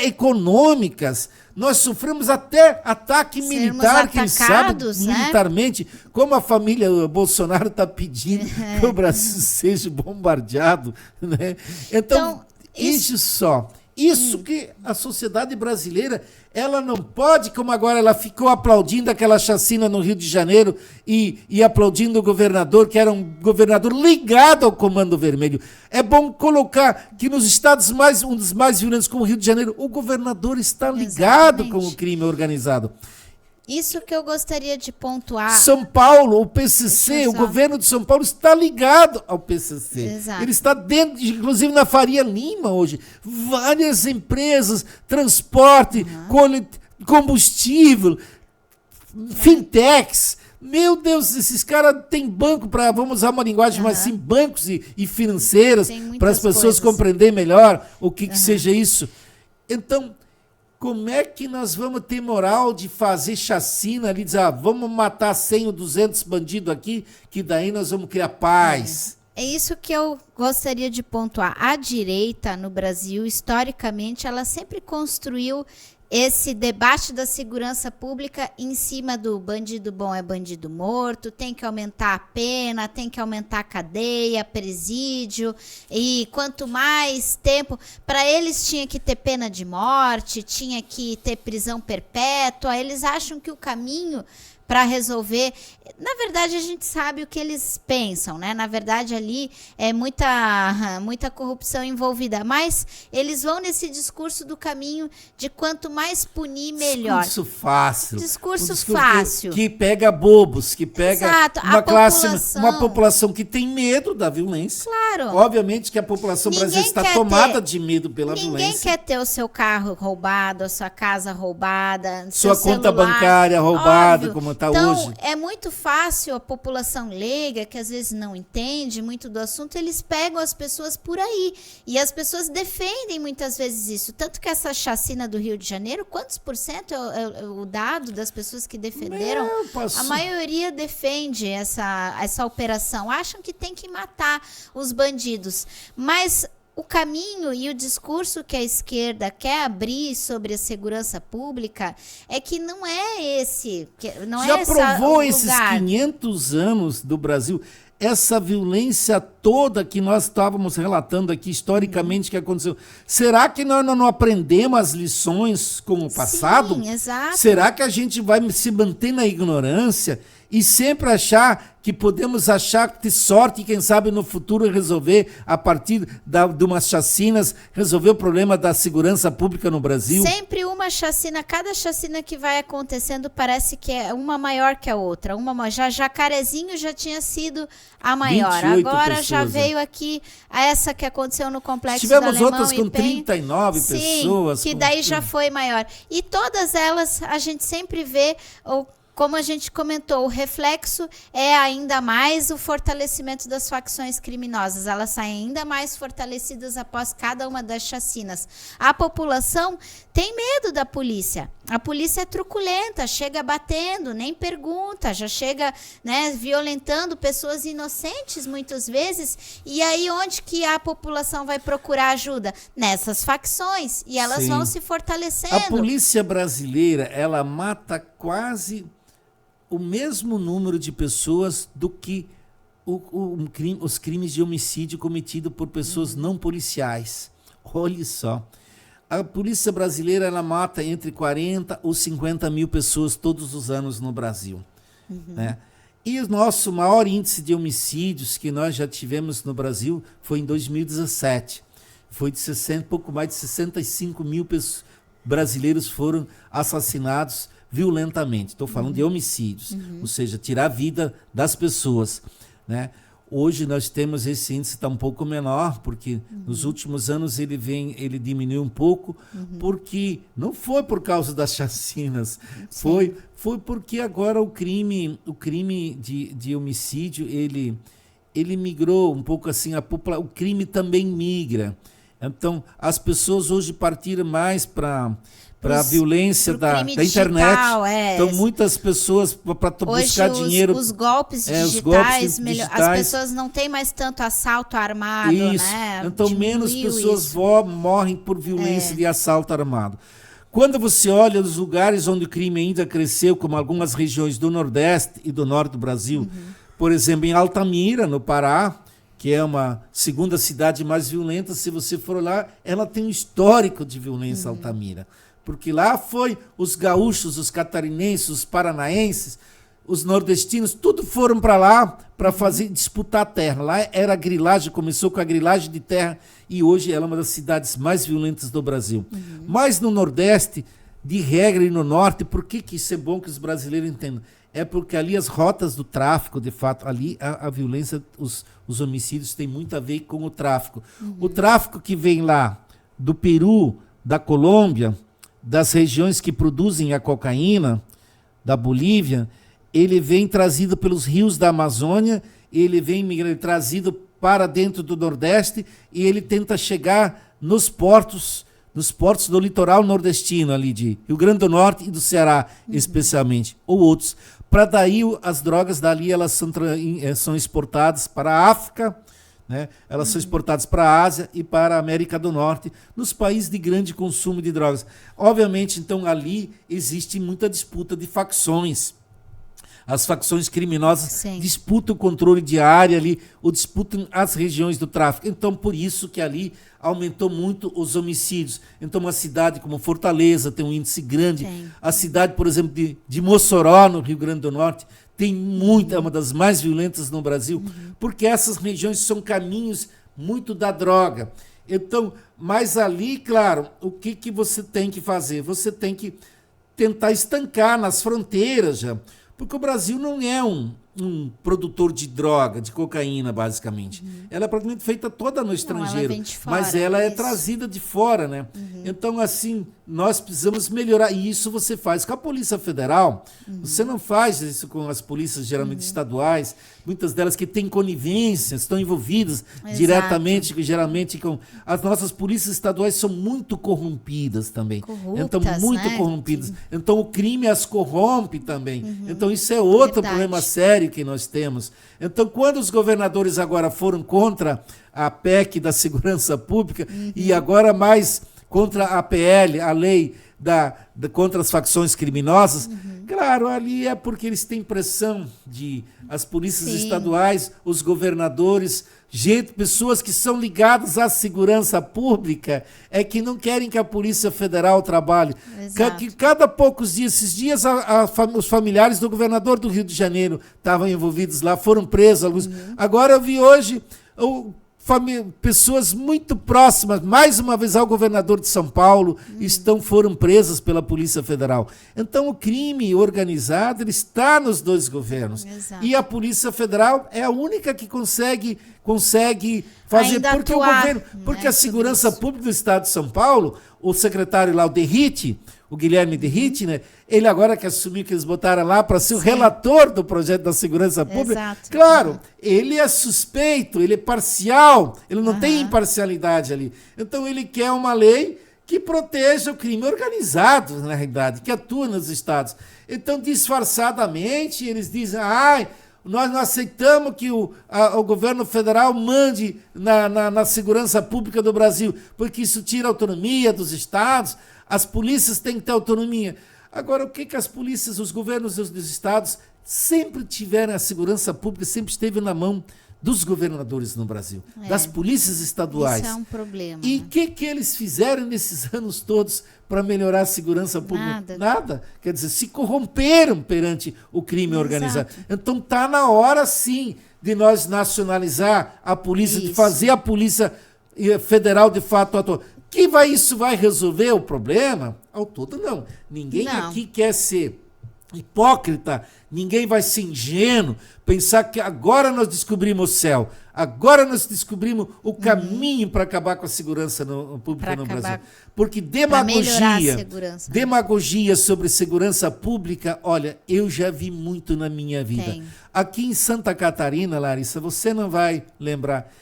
Speaker 2: econômicas. Nós sofremos até ataque
Speaker 1: Sermos
Speaker 2: militar, quem sabe,
Speaker 1: atacados, né?
Speaker 2: militarmente, como a família Bolsonaro está pedindo que o Brasil seja bombardeado. Né? Então, isso que a sociedade brasileira, ela não pode, como agora ela ficou aplaudindo aquela chacina no Rio de Janeiro e aplaudindo o governador, que era um governador ligado ao Comando Vermelho. É bom colocar que nos estados um dos mais violentos, como o Rio de Janeiro, o governador está ligado
Speaker 1: Exatamente.
Speaker 2: com o crime organizado.
Speaker 1: Isso que eu gostaria de pontuar.
Speaker 2: São Paulo, o PCC,
Speaker 1: Deixa eu
Speaker 2: o
Speaker 1: só-
Speaker 2: governo de São Paulo está ligado ao PCC.
Speaker 1: Exato.
Speaker 2: Ele está dentro, inclusive na Faria Lima hoje. Várias empresas, transporte, combustível, fintechs. Meu Deus, esses caras têm banco para, vamos usar uma linguagem mais assim, bancos e financeiras,
Speaker 1: Tem muitas
Speaker 2: para as pessoas
Speaker 1: coisas.
Speaker 2: compreender melhor o que seja isso. Então, como é que nós vamos ter moral de fazer chacina ali, dizer, vamos matar 100 ou 200 bandidos aqui, que daí nós vamos criar paz?
Speaker 1: É isso que eu gostaria de pontuar. A direita no Brasil, historicamente, ela sempre construiu esse debate da segurança pública em cima do bandido bom é bandido morto, tem que aumentar a pena, tem que aumentar a cadeia, presídio, e quanto mais tempo, para eles tinha que ter pena de morte, tinha que ter prisão perpétua. Eles acham que o caminho para resolver, na verdade a gente sabe o que eles pensam, né? Na verdade ali é muita corrupção envolvida, mas eles vão nesse discurso do caminho de quanto mais punir, melhor.
Speaker 2: Discurso fácil.
Speaker 1: Discurso
Speaker 2: Um
Speaker 1: fácil.
Speaker 2: Que pega bobos, que pega
Speaker 1: Exato,
Speaker 2: uma
Speaker 1: população.
Speaker 2: uma população que tem medo da violência.
Speaker 1: Claro.
Speaker 2: Obviamente que a população
Speaker 1: Ninguém
Speaker 2: brasileira está
Speaker 1: quer
Speaker 2: tomada
Speaker 1: ter-
Speaker 2: de medo pela
Speaker 1: Ninguém
Speaker 2: violência.
Speaker 1: quer ter o seu carro roubado, a sua casa roubada,
Speaker 2: Sua
Speaker 1: seu
Speaker 2: conta
Speaker 1: celular.
Speaker 2: bancária roubada,
Speaker 1: Óbvio.
Speaker 2: como está
Speaker 1: então,
Speaker 2: hoje.
Speaker 1: é muito fácil a população leiga, que às vezes não entende muito do assunto, eles pegam as pessoas por aí. E as pessoas defendem muitas vezes isso. Tanto que essa chacina do Rio de Janeiro, quantos por cento é o dado das pessoas que defenderam?
Speaker 2: Não, passou.
Speaker 1: A maioria defende essa operação. Acham que tem que matar os bandidos. Mas o caminho e o discurso que a esquerda quer abrir sobre a segurança pública é que não é esse, não
Speaker 2: Já
Speaker 1: é esse
Speaker 2: provou
Speaker 1: o
Speaker 2: esses
Speaker 1: lugar.
Speaker 2: 500 anos do Brasil, essa violência toda que nós estávamos relatando aqui historicamente que aconteceu. Será que nós não aprendemos as lições com o passado?
Speaker 1: Sim, exato.
Speaker 2: Será que a gente vai se manter na ignorância e sempre achar que podemos ter sorte e quem sabe no futuro resolver, a partir de umas chacinas, resolver o problema da segurança pública no Brasil?
Speaker 1: Sempre uma chacina, cada chacina que vai acontecendo parece que é uma maior que a outra. Jacarezinho já tinha sido a maior.
Speaker 2: 28
Speaker 1: Agora já
Speaker 2: pessoas,
Speaker 1: veio aqui essa que aconteceu no Complexo
Speaker 2: Tivemos
Speaker 1: do Alemão
Speaker 2: outras com
Speaker 1: e Penha.
Speaker 2: 39
Speaker 1: Sim,
Speaker 2: pessoas.
Speaker 1: que
Speaker 2: com-
Speaker 1: daí já foi maior. E todas elas a gente sempre vê, como a gente comentou, o reflexo é ainda mais o fortalecimento das facções criminosas. Elas saem ainda mais fortalecidas após cada uma das chacinas. A população tem medo da polícia. A polícia é truculenta, chega batendo, nem pergunta, já chega, né, violentando pessoas inocentes muitas vezes. E aí onde que a população vai procurar ajuda? Nessas facções. E elas
Speaker 2: Sim.
Speaker 1: vão se fortalecendo.
Speaker 2: A polícia brasileira, ela mata quase o mesmo número de pessoas do que os crimes de homicídio cometidos por pessoas não policiais. Olha só. A polícia brasileira, ela mata entre 40 ou 50 mil pessoas todos os anos no Brasil. Né? E o nosso maior índice de homicídios que nós já tivemos no Brasil foi em 2017. Foi de pouco mais de 65 mil brasileiros foram assassinados violentamente. Estou falando de homicídios, ou seja, tirar a vida das pessoas. Né? Hoje nós temos esse índice está um pouco menor, porque nos últimos anos ele diminuiu um pouco, porque não foi por causa das chacinas, foi porque agora o crime de homicídio ele migrou um pouco assim, o crime também migra. Então as pessoas hoje partiram mais para a violência da internet. Então, muitas pessoas, para buscar dinheiro...
Speaker 1: Os golpes digitais, as pessoas não têm mais tanto assalto armado, né?
Speaker 2: Então, menos pessoas morrem por violência de assalto armado. Quando você olha os lugares onde o crime ainda cresceu, como algumas regiões do Nordeste e do Norte do Brasil, por exemplo, em Altamira, no Pará, que é uma segunda cidade mais violenta, se você for lá, ela tem um histórico de violência, Altamira. Porque lá foi os gaúchos, os catarinenses, os paranaenses, os nordestinos, tudo foram para lá para disputar a terra. Lá era a grilagem, começou com a grilagem de terra e hoje ela é uma das cidades mais violentas do Brasil. Mas no Nordeste, de regra, e no Norte, por que isso é bom que os brasileiros entendam? É porque ali as rotas do tráfico, de fato, ali a violência, os homicídios têm muito a ver com o tráfico. O tráfico que vem lá do Peru, da Colômbia, das regiões que produzem a cocaína, da Bolívia, ele vem trazido pelos rios da Amazônia, ele vem trazido para dentro do Nordeste e ele tenta chegar nos portos do litoral nordestino, ali de Rio Grande do Norte e do Ceará, especialmente, ou outros. Para daí, as drogas dali elas são exportadas para a África, né? Elas são exportadas para a Ásia e para a América do Norte, nos países de grande consumo de drogas. Obviamente, então, ali existe muita disputa de facções. As facções criminosas disputam o controle de área ali, ou disputam as regiões do tráfico. Então, por isso que ali aumentou muito os homicídios. Então, uma cidade como Fortaleza tem um índice grande. A cidade, por exemplo, de Mossoró, no Rio Grande do Norte, tem é uma das mais violentas no Brasil, porque essas regiões são caminhos muito da droga. Então, mas ali, claro, o que você tem que fazer? Você tem que tentar estancar nas fronteiras já, porque o Brasil não é um produtor de droga, de cocaína, basicamente. Ela é praticamente feita toda no estrangeiro, mas ela é trazida de fora, né? Então, assim, nós precisamos melhorar. E isso você faz com a Polícia Federal. Você não faz isso com as polícias, geralmente estaduais, muitas delas que têm conivência, estão envolvidas diretamente, geralmente com... As nossas polícias estaduais são muito corrompidas também. Então, muito corrompidas. Então, o crime as corrompe também. Então, isso é outro problema sério que nós temos. Então, quando os governadores agora foram contra a PEC da segurança pública e agora mais contra a PL, a lei contra as facções criminosas, claro, ali é porque eles têm pressão de as polícias estaduais, os governadores, pessoas que são ligadas à segurança pública, que não querem que a Polícia Federal trabalhe. Que cada poucos dias, esses dias, os familiares do governador do Rio de Janeiro estavam envolvidos lá, foram presos. Agora eu vi hoje pessoas muito próximas, mais uma vez ao governador de São Paulo, foram presas pela Polícia Federal. Então o crime organizado ele está nos dois governos. E a Polícia Federal é a única que consegue fazer,
Speaker 1: ainda
Speaker 2: porque
Speaker 1: atuar,
Speaker 2: o governo, porque a segurança pública do Estado de São Paulo, o secretário lá, o Derrite, o Guilherme Derrite, né? Ele agora que assumiu que eles botaram lá para ser o relator do projeto da segurança pública. Claro, ele é suspeito, ele é parcial, ele não tem imparcialidade ali. Então ele quer uma lei que proteja o crime organizado, na realidade, que atua nos estados. Então, disfarçadamente, eles dizem, nós não aceitamos que o governo federal mande na segurança pública do Brasil, porque isso tira a autonomia dos estados, as polícias têm que ter autonomia. Agora, o que as polícias, os governos dos estados sempre tiveram, a segurança pública sempre esteve na mão dos governadores no Brasil, das polícias estaduais.
Speaker 1: Isso é um problema.
Speaker 2: E o que eles fizeram nesses anos todos para melhorar a segurança pública? Nada. Quer dizer, se corromperam perante o crime organizado. Então está na hora, sim, de nós nacionalizar a polícia, de fazer a Polícia Federal de fato atuar. Isso vai resolver o problema? Ao todo, não. Ninguém aqui quer ser hipócrita, ninguém vai ser ingênuo, pensar que agora nós descobrimos o céu, agora nós descobrimos o caminho para acabar com a segurança pública no Brasil. Porque demagogia sobre segurança pública, olha, eu já vi muito na minha vida. Aqui em Santa Catarina, Larissa, você não vai lembrar,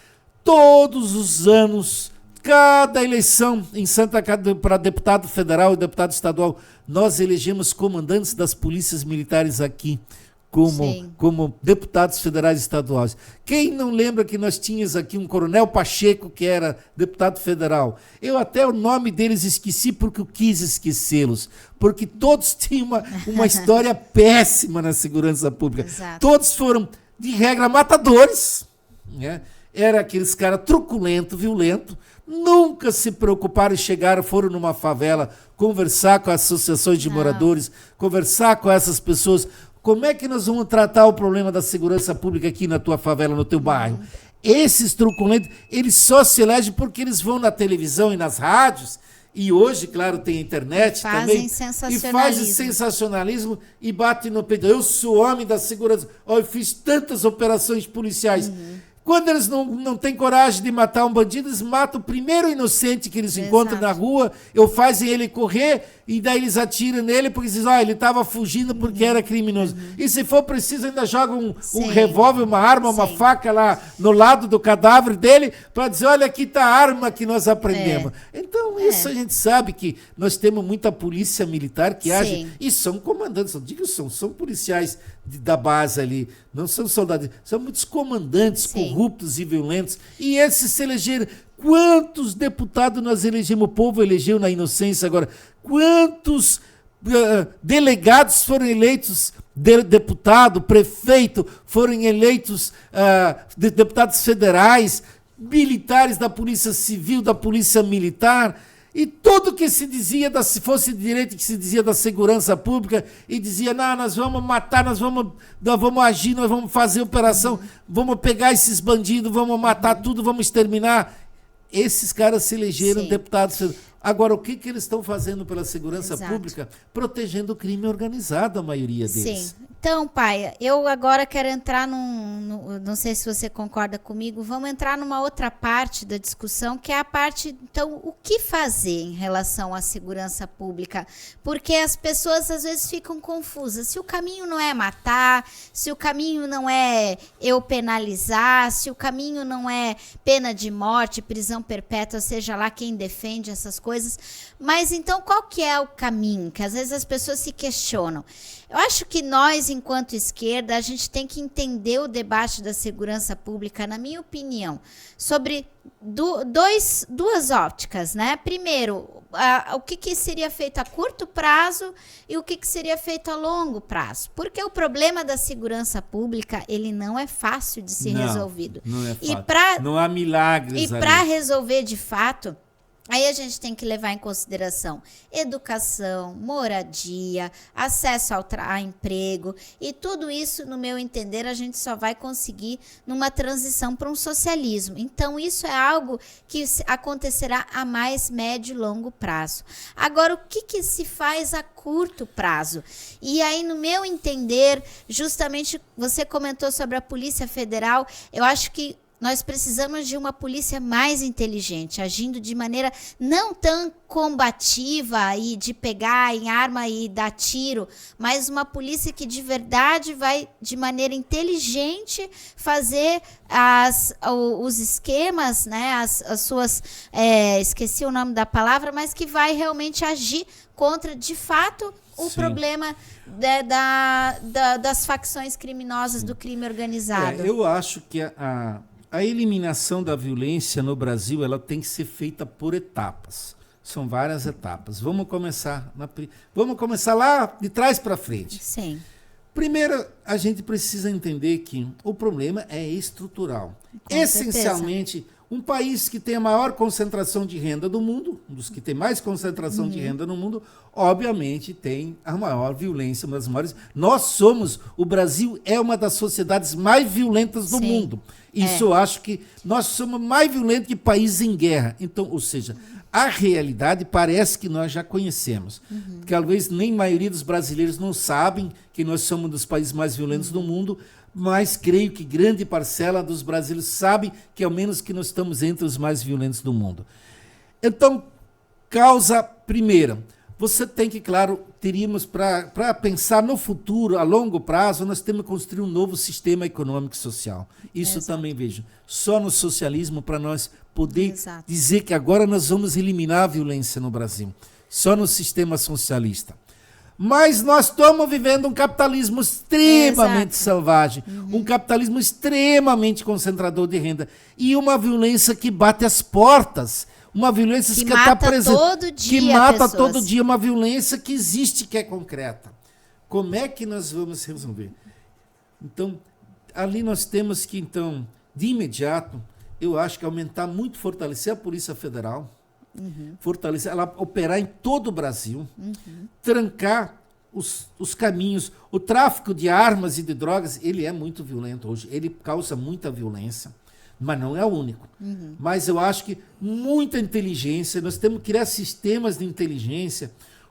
Speaker 2: todos os anos, cada eleição em Santa Catarina para deputado federal e deputado estadual, nós elegemos comandantes das polícias militares aqui como deputados federais e estaduais. Quem não lembra que nós tínhamos aqui um coronel Pacheco, que era deputado federal? Eu até o nome deles esqueci porque eu quis esquecê-los, porque todos tinham uma história péssima na segurança pública.
Speaker 1: Exato.
Speaker 2: Todos foram, de regra, matadores, né? Era aqueles caras truculento, violento, nunca se preocuparam e foram numa favela conversar com as associações de moradores, conversar com essas pessoas. Como é que nós vamos tratar o problema da segurança pública aqui na tua favela, no teu bairro? Esses truculentos, eles só se elegem porque eles vão na televisão e nas rádios, e hoje, claro, tem internet também, e fazem sensacionalismo e batem no peito. Eu sou homem da segurança, eu fiz tantas operações policiais. Quando eles não têm coragem de matar um bandido, eles matam o primeiro inocente que eles encontram na rua, fazem ele correr, e daí eles atiram nele porque dizem, ele estava fugindo porque era criminoso. E se for preciso, ainda jogam um revólver, uma arma, uma faca lá no lado do cadáver dele, para dizer, olha, aqui está a arma que nós aprendemos. Então, isso a gente sabe que nós temos muita polícia militar que age, e são comandantes, não digo são policiais da base ali, não são soldados, são muitos comandantes corruptos e violentos, e esses se elegeram. Quantos deputados nós elegemos, o povo elegeu na inocência agora, quantos delegados foram eleitos, deputado, prefeito, foram eleitos deputados federais, militares da Polícia Civil, da Polícia Militar, e tudo que se dizia, se fosse direito que se dizia da segurança pública, e dizia, não, nós vamos matar, nós vamos agir, nós vamos fazer operação, vamos pegar esses bandidos, vamos matar tudo, vamos exterminar. Esses caras se elegeram deputados. Agora, o que eles estão fazendo pela segurança pública? Protegendo o crime organizado, a maioria deles.
Speaker 1: Então, pai, eu agora quero entrar não sei se você concorda comigo, vamos entrar numa outra parte da discussão, que é a parte, então, o que fazer em relação à segurança pública? Porque as pessoas, às vezes, ficam confusas. Se o caminho não é matar, se o caminho não é eu penalizar, se o caminho não é pena de morte, prisão perpétua, seja lá quem defende essas coisas. Mas, então, qual que é o caminho? Que, às vezes, as pessoas se questionam. Eu acho que nós, enquanto esquerda, a gente tem que entender o debate da segurança pública, na minha opinião, sobre duas ópticas, né? Primeiro, o que seria feito a curto prazo e o que seria feito a longo prazo. Porque o problema da segurança pública, ele não é fácil de ser resolvido.
Speaker 2: Não é fácil. Não há milagres ali.
Speaker 1: E para resolver de fato, aí a gente tem que levar em consideração educação, moradia, acesso a emprego, e tudo isso, no meu entender, a gente só vai conseguir numa transição para um socialismo. Então, isso é algo que acontecerá a mais médio e longo prazo. Agora, o que se faz a curto prazo? E aí, no meu entender, justamente você comentou sobre a Polícia Federal, eu acho que nós precisamos de uma polícia mais inteligente, agindo de maneira não tão combativa e de pegar em arma e dar tiro, mas uma polícia que de verdade vai, de maneira inteligente, fazer os esquemas, né, as suas, esqueci o nome da palavra, mas que vai realmente agir contra, de fato, o problema das facções criminosas, do crime organizado.
Speaker 2: Eu acho que a eliminação da violência no Brasil, ela tem que ser feita por etapas. São várias etapas. Vamos começar lá de trás para frente.
Speaker 1: Sim.
Speaker 2: Primeiro, a gente precisa entender que o problema é estrutural. Essencialmente, Um país que tem a maior concentração de renda do mundo, um dos que tem mais concentração de renda no mundo, obviamente tem a maior violência, uma das maiores. O Brasil é uma das sociedades mais violentas do mundo. Isso eu acho que nós somos mais violentos que países em guerra. Então, ou seja, a realidade parece que nós já conhecemos. Talvez nem a maioria dos brasileiros não sabem que nós somos um dos países mais violentos do mundo, mas creio que grande parcela dos brasileiros sabe que ao menos que nós estamos entre os mais violentos do mundo. Então, causa primeira, você tem que, claro, teríamos para pensar no futuro, a longo prazo, nós temos que construir um novo sistema econômico e social. Isso também vejo. Só no socialismo para nós poder dizer que agora nós vamos eliminar a violência no Brasil. Só no sistema socialista. Mas nós estamos vivendo um capitalismo extremamente selvagem, um capitalismo extremamente concentrador de renda e uma violência que bate as portas, uma violência que está presente, que mata todo dia, uma violência que existe, que é concreta. Como é que nós vamos resolver? Então, ali nós temos que, então, de imediato, eu acho que aumentar muito, fortalecer a Polícia Federal, fortalecer, ela operar em todo o Brasil, trancar os caminhos. O tráfico de armas e de drogas, ele é muito violento hoje, ele causa muita violência, mas não é o único. Mas eu acho que muita inteligência, nós temos que criar sistemas de inteligência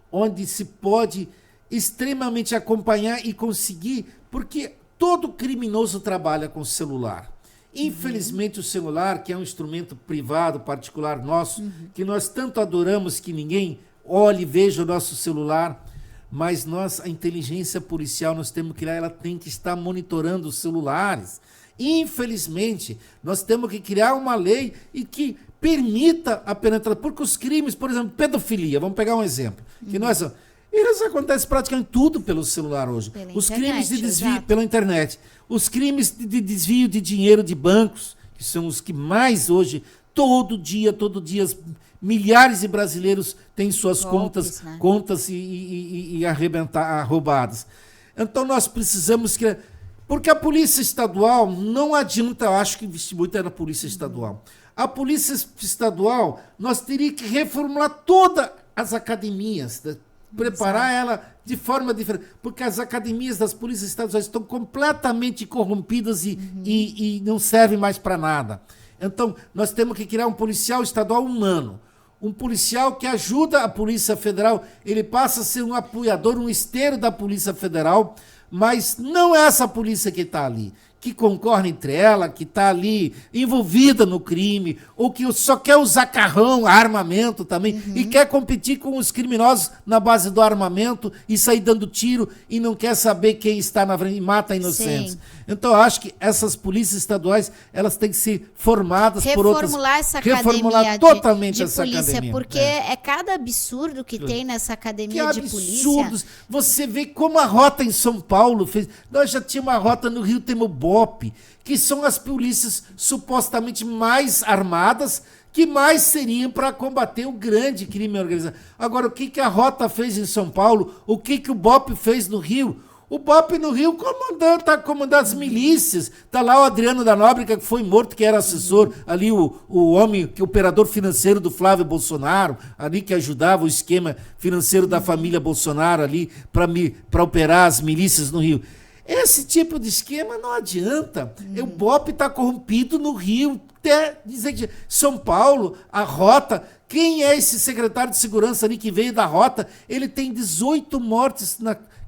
Speaker 2: onde se pode extremamente acompanhar e conseguir, porque todo criminoso trabalha com celular. Infelizmente, o celular, que é um instrumento privado, particular nosso, que nós tanto adoramos que ninguém olhe e veja o nosso celular, mas nós, a inteligência policial, nós temos que criar, ela tem que estar monitorando os celulares. Infelizmente, nós temos que criar uma lei e que permita a penetração, porque os crimes, por exemplo, pedofilia, vamos pegar um exemplo, que eles acontecem praticamente tudo pelo celular hoje. Os crimes de desvio pela internet, os crimes de desvio de dinheiro de bancos, que são os que mais hoje, todo dia, milhares de brasileiros têm suas contas e roubadas. Então nós precisamos criar, porque a polícia estadual não adianta, eu acho que investir muito é na polícia estadual. A polícia estadual, nós teríamos que reformular todas as academias, preparar ela de forma diferente, porque as academias das polícias estaduais estão completamente corrompidas e não servem mais para nada. Então, nós temos que criar um policial estadual humano, um policial que ajuda a Polícia Federal, ele passa a ser um apoiador, um esteiro da Polícia Federal, mas não é essa polícia que está ali, que concorre entre ela, que está ali envolvida no crime, ou que só quer usar carrão, armamento também, e quer competir com os criminosos na base do armamento e sair dando tiro e não quer saber quem está na frente e mata inocentes. Então, eu acho que essas polícias estaduais, elas têm que ser formadas por outras...
Speaker 1: Reformular
Speaker 2: totalmente
Speaker 1: de
Speaker 2: essa
Speaker 1: polícia,
Speaker 2: academia.
Speaker 1: Porque é cada absurdo que tem nessa academia de polícia.
Speaker 2: Absurdos. Você vê como a rota em São Paulo fez... Nós já tínhamos uma rota no Rio, temos o BOPE, que são as polícias supostamente mais armadas, que mais seriam para combater o grande crime organizado. Agora, o que a rota fez em São Paulo? O que o BOPE fez no Rio? O BOPE no Rio está comandando as milícias. Está lá o Adriano da Nóbrega, que foi morto, que era assessor, ali o homem, que operador financeiro do Flávio Bolsonaro, ali que ajudava o esquema financeiro da família Bolsonaro ali para operar as milícias no Rio. Esse tipo de esquema não adianta. O BOPE está corrompido no Rio. Até dizer que São Paulo, a rota, quem é esse secretário de segurança ali que veio da rota? Ele tem 18 mortes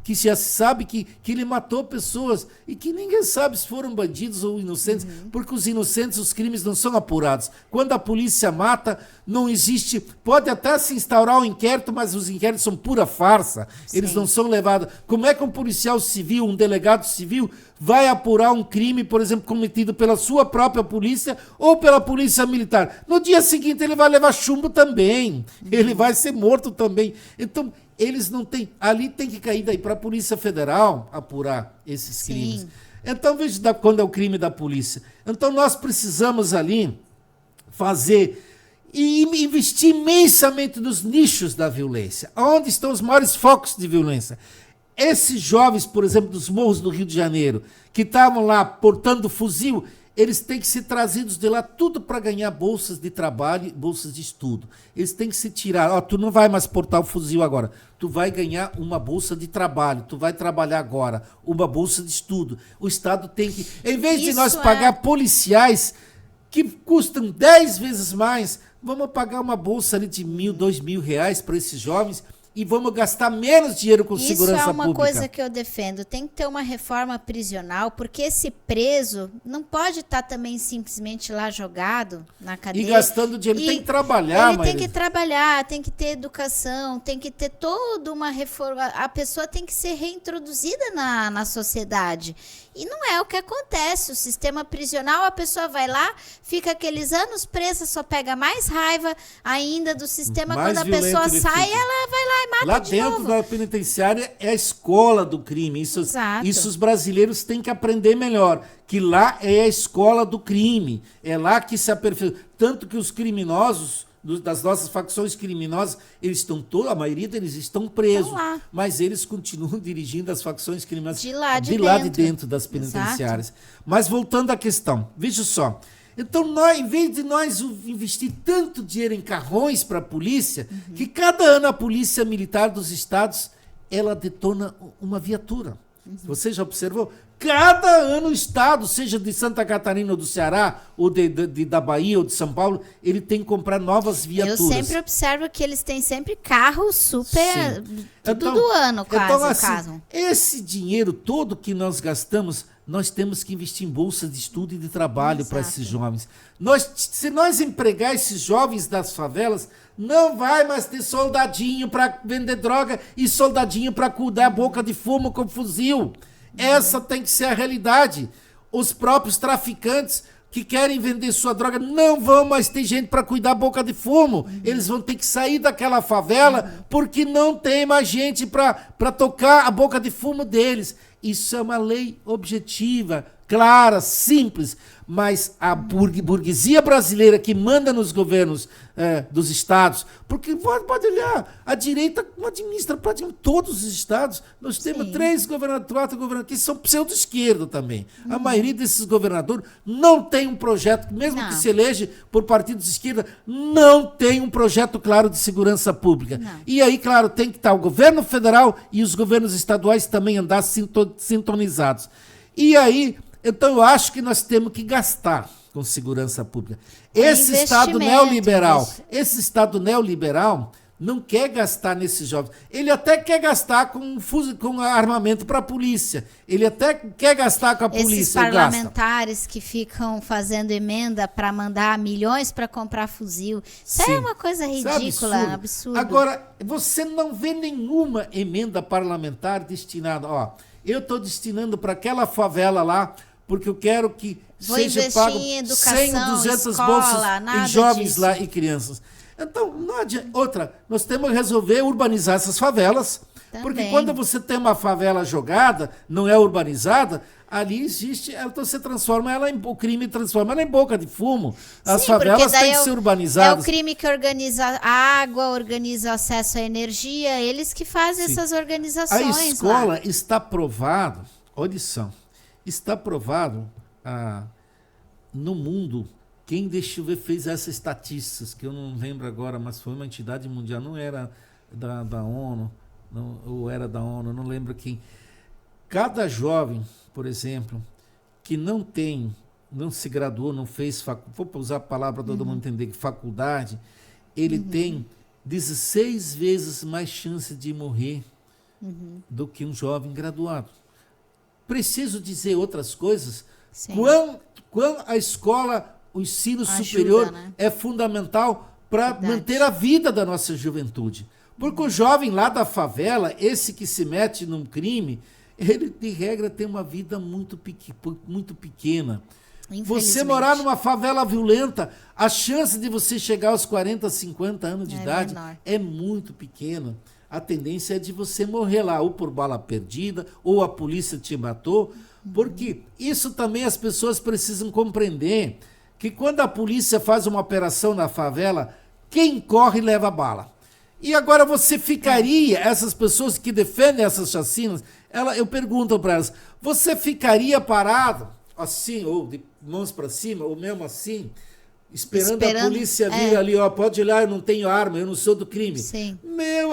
Speaker 2: que já se sabe que ele matou pessoas e que ninguém sabe se foram bandidos ou inocentes, porque os inocentes, os crimes não são apurados. Quando a polícia mata, não existe, pode até se instaurar um inquérito, mas os inquéritos são pura farsa, eles não são levados. Como é que um policial civil, um delegado civil, vai apurar um crime, por exemplo, cometido pela sua própria polícia ou pela polícia militar? No dia seguinte ele vai levar chumbo também, ele vai ser morto também. Então, eles não têm, ali tem que cair daí para a Polícia Federal apurar esses crimes. Então, veja quando é o crime da polícia. Então, nós precisamos ali fazer e investir imensamente nos nichos da violência. Onde estão os maiores focos de violência? Esses jovens, por exemplo, dos morros do Rio de Janeiro, que estavam lá portando fuzil, eles têm que ser trazidos de lá tudo para ganhar bolsas de trabalho, bolsas de estudo. Eles têm que se tirar, tu não vai mais portar o fuzil agora, tu vai ganhar uma bolsa de trabalho, tu vai trabalhar agora, uma bolsa de estudo. O Estado tem que, em vez de nós pagar policiais que custam 10 vezes mais, vamos pagar uma bolsa ali de R$1.000, R$2.000 para esses jovens e vamos gastar menos dinheiro com segurança pública.
Speaker 1: Isso é uma coisa que eu defendo. Tem que ter uma reforma prisional, porque esse preso não pode estar também simplesmente lá jogado na cadeia.
Speaker 2: E gastando dinheiro. Ele tem que trabalhar,
Speaker 1: Ele tem que trabalhar, tem que ter educação, tem que ter toda uma reforma. A pessoa tem que ser reintroduzida na sociedade. E não é o que acontece. O sistema prisional, a pessoa vai lá, fica aqueles anos presa, só pega mais raiva ainda do sistema.
Speaker 2: Mais
Speaker 1: quando a pessoa sai,
Speaker 2: fica.
Speaker 1: ela vai lá e mata
Speaker 2: lá
Speaker 1: de novo.
Speaker 2: Lá dentro da penitenciária é a escola do crime. Isso os brasileiros têm que aprender melhor. Que lá é a escola do crime. É lá que se aperfeiçoa. Tanto que os criminosos, das nossas facções criminosas, eles estão todos, a maioria deles estão presos, mas eles continuam dirigindo as facções criminosas de lá de dentro das penitenciárias. Exato. Mas voltando à questão, veja só, então em vez de nós investir tanto dinheiro em carrões para a polícia, que cada ano a polícia militar dos estados, ela detona uma viatura. Você já observou? Cada ano o estado, seja de Santa Catarina ou do Ceará, ou da Bahia ou de São Paulo, ele tem que comprar novas viaturas.
Speaker 1: Eu sempre observo que eles têm sempre carros super... Todo ano quase.
Speaker 2: Então, assim, esse dinheiro todo que nós gastamos, nós temos que investir em bolsa de estudo e de trabalho para esses jovens. Se nós empregar esses jovens das favelas, não vai mais ter soldadinho para vender droga e soldadinho para cuidar a boca de fumo com fuzil. Essa tem que ser a realidade. Os próprios traficantes que querem vender sua droga não vão mais ter gente para cuidar a boca de fumo. Eles vão ter que sair daquela favela porque não tem mais gente para tocar a boca de fumo deles. Isso é uma lei objetiva, clara, simples, mas a burguesia brasileira que manda nos governos dos estados, porque pode olhar, a direita administra praticamente todos os estados. Nós temos 4 governadores que são pseudo-esquerda também. A maioria desses governadores não tem um projeto, mesmo que se elege por partidos de esquerda, não tem um projeto claro de segurança pública. E aí, claro, tem que estar o governo federal e os governos estaduais também andar sintonizados. E aí, então eu acho que nós temos que gastar com segurança pública. Esse Estado neoliberal não quer gastar nesses jovens. Ele até quer gastar com armamento para a polícia. Ele até quer gastar com a polícia.
Speaker 1: Esses parlamentares que ficam fazendo emenda para mandar milhões para comprar fuzil. Isso é uma coisa ridícula, absurdo.
Speaker 2: Agora, você não vê nenhuma emenda parlamentar destinada... Eu estou destinando para aquela favela lá, porque eu quero que seja pago 100, 200 bolsas em jovens lá e crianças. Então, não adianta. Outra, nós temos que resolver urbanizar essas favelas, porque quando você tem uma favela jogada, não é urbanizada, ali existe, você transforma ela o crime transforma ela em boca de fumo. As favelas têm que ser urbanizadas.
Speaker 1: É o crime que organiza a água, organiza o acesso à energia, eles que fazem essas organizações.
Speaker 2: A escola está provado, olha só, está provado no mundo. Quem, deixa eu ver, fez essas estatísticas, que eu não lembro agora, mas foi uma entidade mundial, não era da ONU, ou era da ONU, não lembro quem. Cada jovem, por exemplo, que não se graduou, não fez vou usar a palavra para todo mundo entender, que faculdade, ele tem 16 vezes mais chance de morrer do que um jovem graduado. Preciso dizer outras coisas? Quando a escola, o ensino superior é fundamental para manter a vida da nossa juventude. Porque o jovem lá da favela, esse que se mete num crime, ele, de regra, tem uma vida muito pequena. Você morar numa favela violenta, a chance de você chegar aos 40, 50 anos de idade é muito pequena. A tendência é de você morrer lá, ou por bala perdida, ou a polícia te matou. Porque isso também as pessoas precisam compreender, que quando a polícia faz uma operação na favela, quem corre leva bala. E agora você ficaria, essas pessoas que defendem essas chacinas, eu pergunto para elas, você ficaria parado, assim, ou mãos para cima, ou mesmo assim, esperando a polícia vir ali, ó, pode olhar, eu não tenho arma, eu não sou do crime.
Speaker 1: Sim.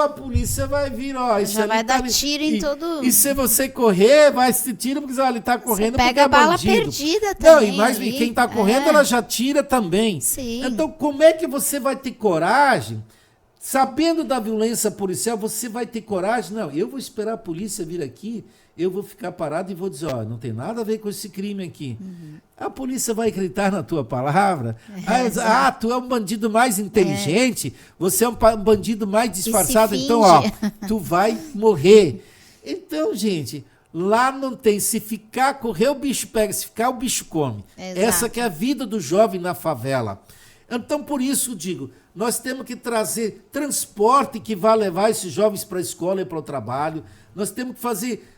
Speaker 2: A polícia vai vir, ó. Isso
Speaker 1: já vai dar
Speaker 2: tá
Speaker 1: tiro em todo...
Speaker 2: E se você correr, vai se tiro, porque ele tá correndo porque
Speaker 1: pega
Speaker 2: é
Speaker 1: a bala
Speaker 2: bandido.
Speaker 1: perdida também.
Speaker 2: Não, e mais quem tá correndo, ela já tira também.
Speaker 1: Sim.
Speaker 2: Então, como é que você vai ter coragem, sabendo da violência policial, você vai ter coragem? Não, eu vou esperar a polícia vir aqui, eu vou ficar parado e vou dizer, ó, não tem nada a ver com esse crime aqui. A polícia vai acreditar na tua palavra. Tu é um bandido mais inteligente, você é um bandido mais disfarçado, então, ó, tu vai morrer. Então, gente, lá não tem, se ficar, correr o bicho pega, se ficar o bicho come.
Speaker 1: Exato.
Speaker 2: Essa que é a vida do jovem na favela. Então, por isso, digo, nós temos que trazer transporte que vá levar esses jovens para a escola e para o trabalho. Nós temos que fazer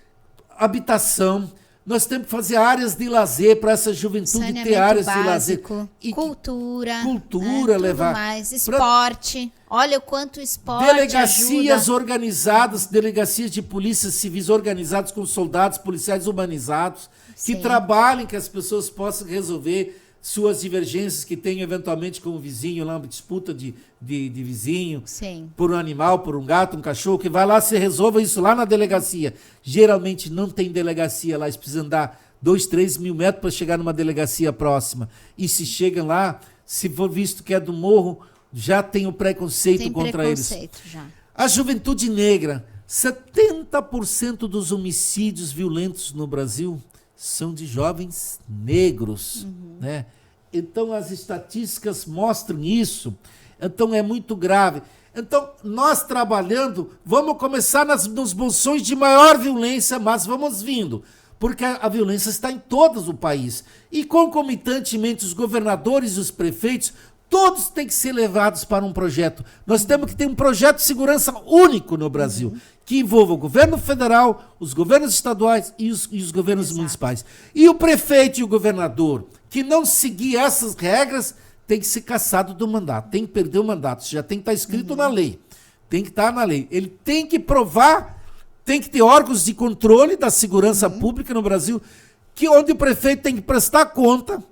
Speaker 2: habitação. Nós temos que fazer áreas de lazer para essa juventude ter áreas
Speaker 1: básico,
Speaker 2: de lazer. E
Speaker 1: cultura,
Speaker 2: levar.
Speaker 1: Tudo mais, esporte. Olha o quanto o esporte
Speaker 2: delegacias
Speaker 1: ajuda.
Speaker 2: Organizadas, delegacias de polícias civis organizadas com soldados, policiais humanizados, que trabalhem, que as pessoas possam resolver suas divergências que tem eventualmente com o vizinho, lá uma disputa de vizinho, por um animal, por um gato, um cachorro, que vai lá se resolva isso lá na delegacia. Geralmente não tem delegacia lá, eles precisam andar 2, 3 mil metros para chegar numa delegacia próxima. E se chegam lá, se for visto que é do morro, já tem o preconceito contra eles.
Speaker 1: Já.
Speaker 2: A juventude negra, 70% dos homicídios violentos no Brasil são de jovens negros, né? Então as estatísticas mostram isso. Então é muito grave. Então nós trabalhando, vamos começar nos bolsões de maior violência, mas vamos vindo, porque a violência está em todo o país. E concomitantemente os governadores e os prefeitos, todos têm que ser levados para um projeto. Nós temos que ter um projeto de segurança único no Brasil, que envolva o governo federal, os governos estaduais e os governos municipais. E o prefeito e o governador que não seguir essas regras tem que ser cassado do mandato, tem que perder o mandato. Isso já tem que estar escrito na lei. Tem que estar na lei. Ele tem que provar, tem que ter órgãos de controle da segurança pública no Brasil, onde o prefeito tem que prestar conta,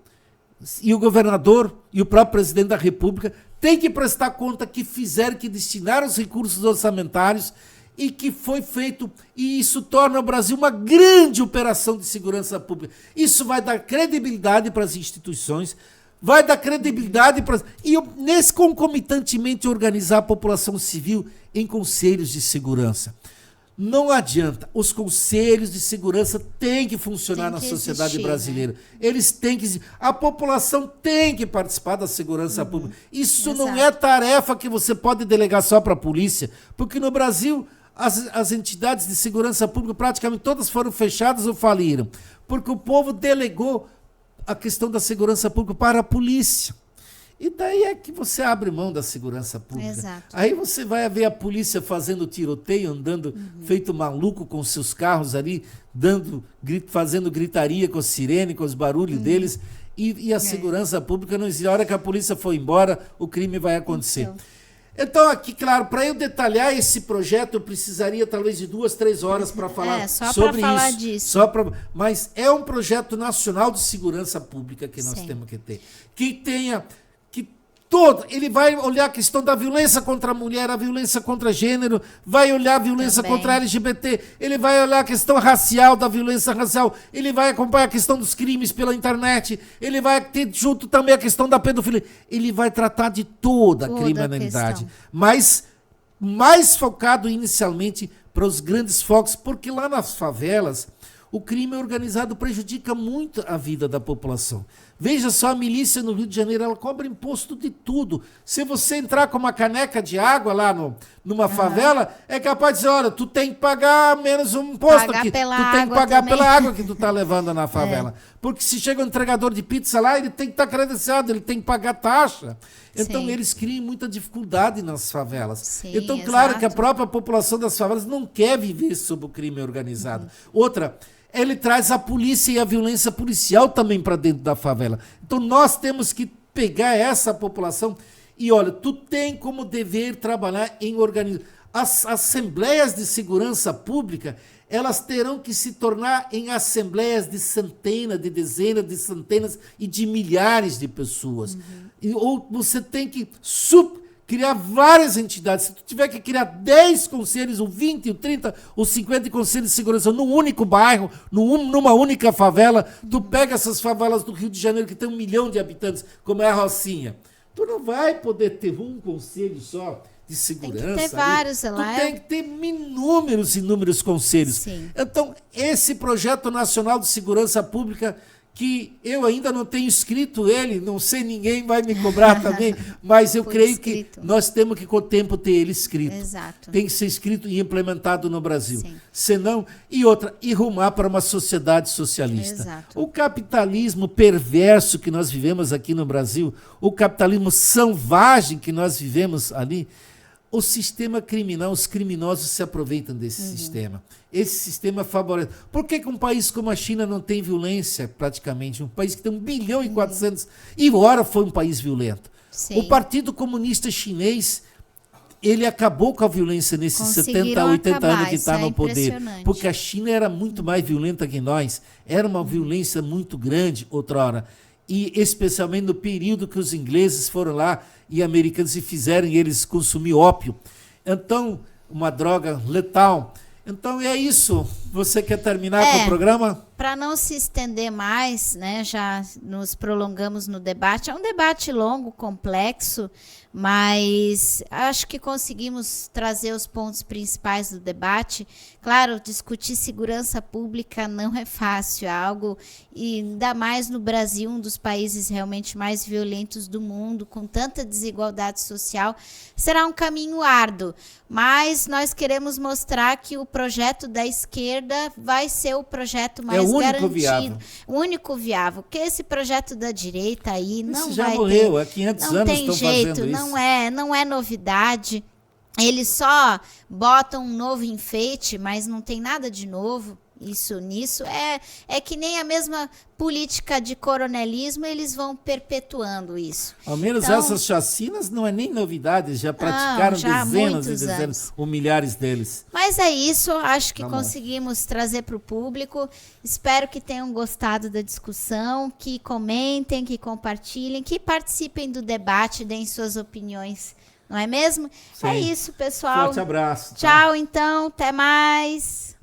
Speaker 2: e o governador e o próprio presidente da República tem que prestar conta que fizeram, que destinaram os recursos orçamentários e que foi feito, e isso torna o Brasil uma grande operação de segurança pública. Isso vai dar credibilidade para as instituições, vai dar credibilidade para... E nesse concomitantemente organizar a população civil em conselhos de segurança. Não adianta, os conselhos de segurança têm que funcionar na sociedade brasileira. Né? Eles têm que... A população tem que participar da segurança pública. Isso não é tarefa que você pode delegar só para a polícia, porque no Brasil as entidades de segurança pública praticamente todas foram fechadas ou faliram, porque o povo delegou a questão da segurança pública para a polícia. E daí é que você abre mão da segurança pública.
Speaker 1: Exato.
Speaker 2: Aí você vai ver a polícia fazendo tiroteio, andando feito maluco com seus carros ali, fazendo gritaria com a sirene, com os barulhos deles, e a segurança pública não existe. A hora que a polícia for embora, o crime vai acontecer. Então, aqui, claro, para eu detalhar esse projeto, eu precisaria talvez de 2, 3 horas para falar sobre isso. Mas é um projeto nacional de segurança pública que nós temos que ter. Que tenha... Ele vai olhar a questão da violência contra a mulher, a violência contra gênero, vai olhar a violência contra a LGBT, ele vai olhar a questão racial, da violência racial, ele vai acompanhar a questão dos crimes pela internet, ele vai ter junto também a questão da pedofilia, ele vai tratar de toda a criminalidade, mas mais focado inicialmente para os grandes focos, porque lá nas favelas o crime organizado prejudica muito a vida da população. Veja só, a milícia no Rio de Janeiro, ela cobra imposto de tudo. Se você entrar com uma caneca de água lá numa favela, é capaz de dizer, olha, tu tem que pagar menos um imposto aqui. Tu tem que pagar pela água que tu tá levando na favela. Porque se chega um entregador de pizza lá, ele tem que estar credenciado, ele tem que pagar taxa. Então, eles criam muita dificuldade nas favelas. Então, claro que a própria população das favelas não quer viver sob o crime organizado. Outra... Ele traz a polícia e a violência policial também para dentro da favela. Então nós temos que pegar essa população E olha, tu tem como dever trabalhar em organismos. As assembleias de segurança pública, elas terão que se tornar em assembleias de centenas, de dezenas, de centenas e de milhares de pessoas. Ou você tem que criar várias entidades. Se tu tiver que criar 10 conselhos, ou 20, ou 30, ou 50 conselhos de segurança num único bairro, numa única favela, tu pega essas favelas do Rio de Janeiro que tem 1 milhão de habitantes, como é a Rocinha. Tu não vai poder ter um conselho só de segurança.
Speaker 1: Tem que ter vários,
Speaker 2: tu tem que ter inúmeros conselhos.
Speaker 1: Sim.
Speaker 2: Então, esse projeto nacional de segurança pública, que eu ainda não tenho escrito ele, não sei, ninguém vai me cobrar também, mas eu creio
Speaker 1: escrito.
Speaker 2: que nós temos que, com o tempo, ter ele escrito.
Speaker 1: Exato.
Speaker 2: Tem que ser escrito e implementado no Brasil.
Speaker 1: Sim.
Speaker 2: Senão, e rumar para uma sociedade socialista.
Speaker 1: Exato.
Speaker 2: O capitalismo perverso que nós vivemos aqui no Brasil, o capitalismo selvagem que nós vivemos ali, o sistema criminal, os criminosos se aproveitam desse sistema. Esse sistema favorece. Por que um país como a China não tem violência, praticamente? Um país que tem 1 bilhão e 400, e ora foi um país violento.
Speaker 1: Sim.
Speaker 2: O Partido Comunista Chinês, ele acabou com a violência nesses
Speaker 1: Conseguiram
Speaker 2: 70, 80
Speaker 1: acabar,
Speaker 2: anos que está
Speaker 1: isso é
Speaker 2: no poder.
Speaker 1: impressionante.
Speaker 2: Porque a China era muito mais violenta que nós. Era uma violência muito grande outrora. E especialmente no período que os ingleses foram lá e americanos e fizeram eles consumir ópio. Então, uma droga letal. Então é isso. Você quer terminar com o programa?
Speaker 1: Para não se estender mais, né, já nos prolongamos no debate. É um debate longo, complexo, mas acho que conseguimos trazer os pontos principais do debate. Claro, discutir segurança pública não é fácil, é algo, e ainda mais no Brasil, um dos países realmente mais violentos do mundo, com tanta desigualdade social, será um caminho árduo. Mas nós queremos mostrar que o projeto da esquerda vai ser o projeto mais garantido.
Speaker 2: Viável.
Speaker 1: O único viável. Porque esse projeto da direita aí não
Speaker 2: Esse já
Speaker 1: vai
Speaker 2: morreu,
Speaker 1: ter,
Speaker 2: há 500
Speaker 1: não
Speaker 2: anos
Speaker 1: tem
Speaker 2: estão
Speaker 1: jeito,
Speaker 2: fazendo isso.
Speaker 1: não é novidade. Eles só botam um novo enfeite, mas não tem nada de novo. Isso nisso é que nem a mesma política de coronelismo, eles vão perpetuando isso.
Speaker 2: Ao menos
Speaker 1: Então,
Speaker 2: essas chacinas não é nem novidade, já praticaram
Speaker 1: já há
Speaker 2: dezenas e
Speaker 1: muitos
Speaker 2: dezenas,
Speaker 1: anos.
Speaker 2: ou milhares deles.
Speaker 1: Mas é isso, acho que
Speaker 2: Tá bom.
Speaker 1: conseguimos trazer para o público. Espero que tenham gostado da discussão, que comentem, que compartilhem, que participem do debate, deem suas opiniões. Não é mesmo?
Speaker 2: Sim.
Speaker 1: É isso, pessoal.
Speaker 2: Forte abraço. Tá?
Speaker 1: Tchau, então. Até mais.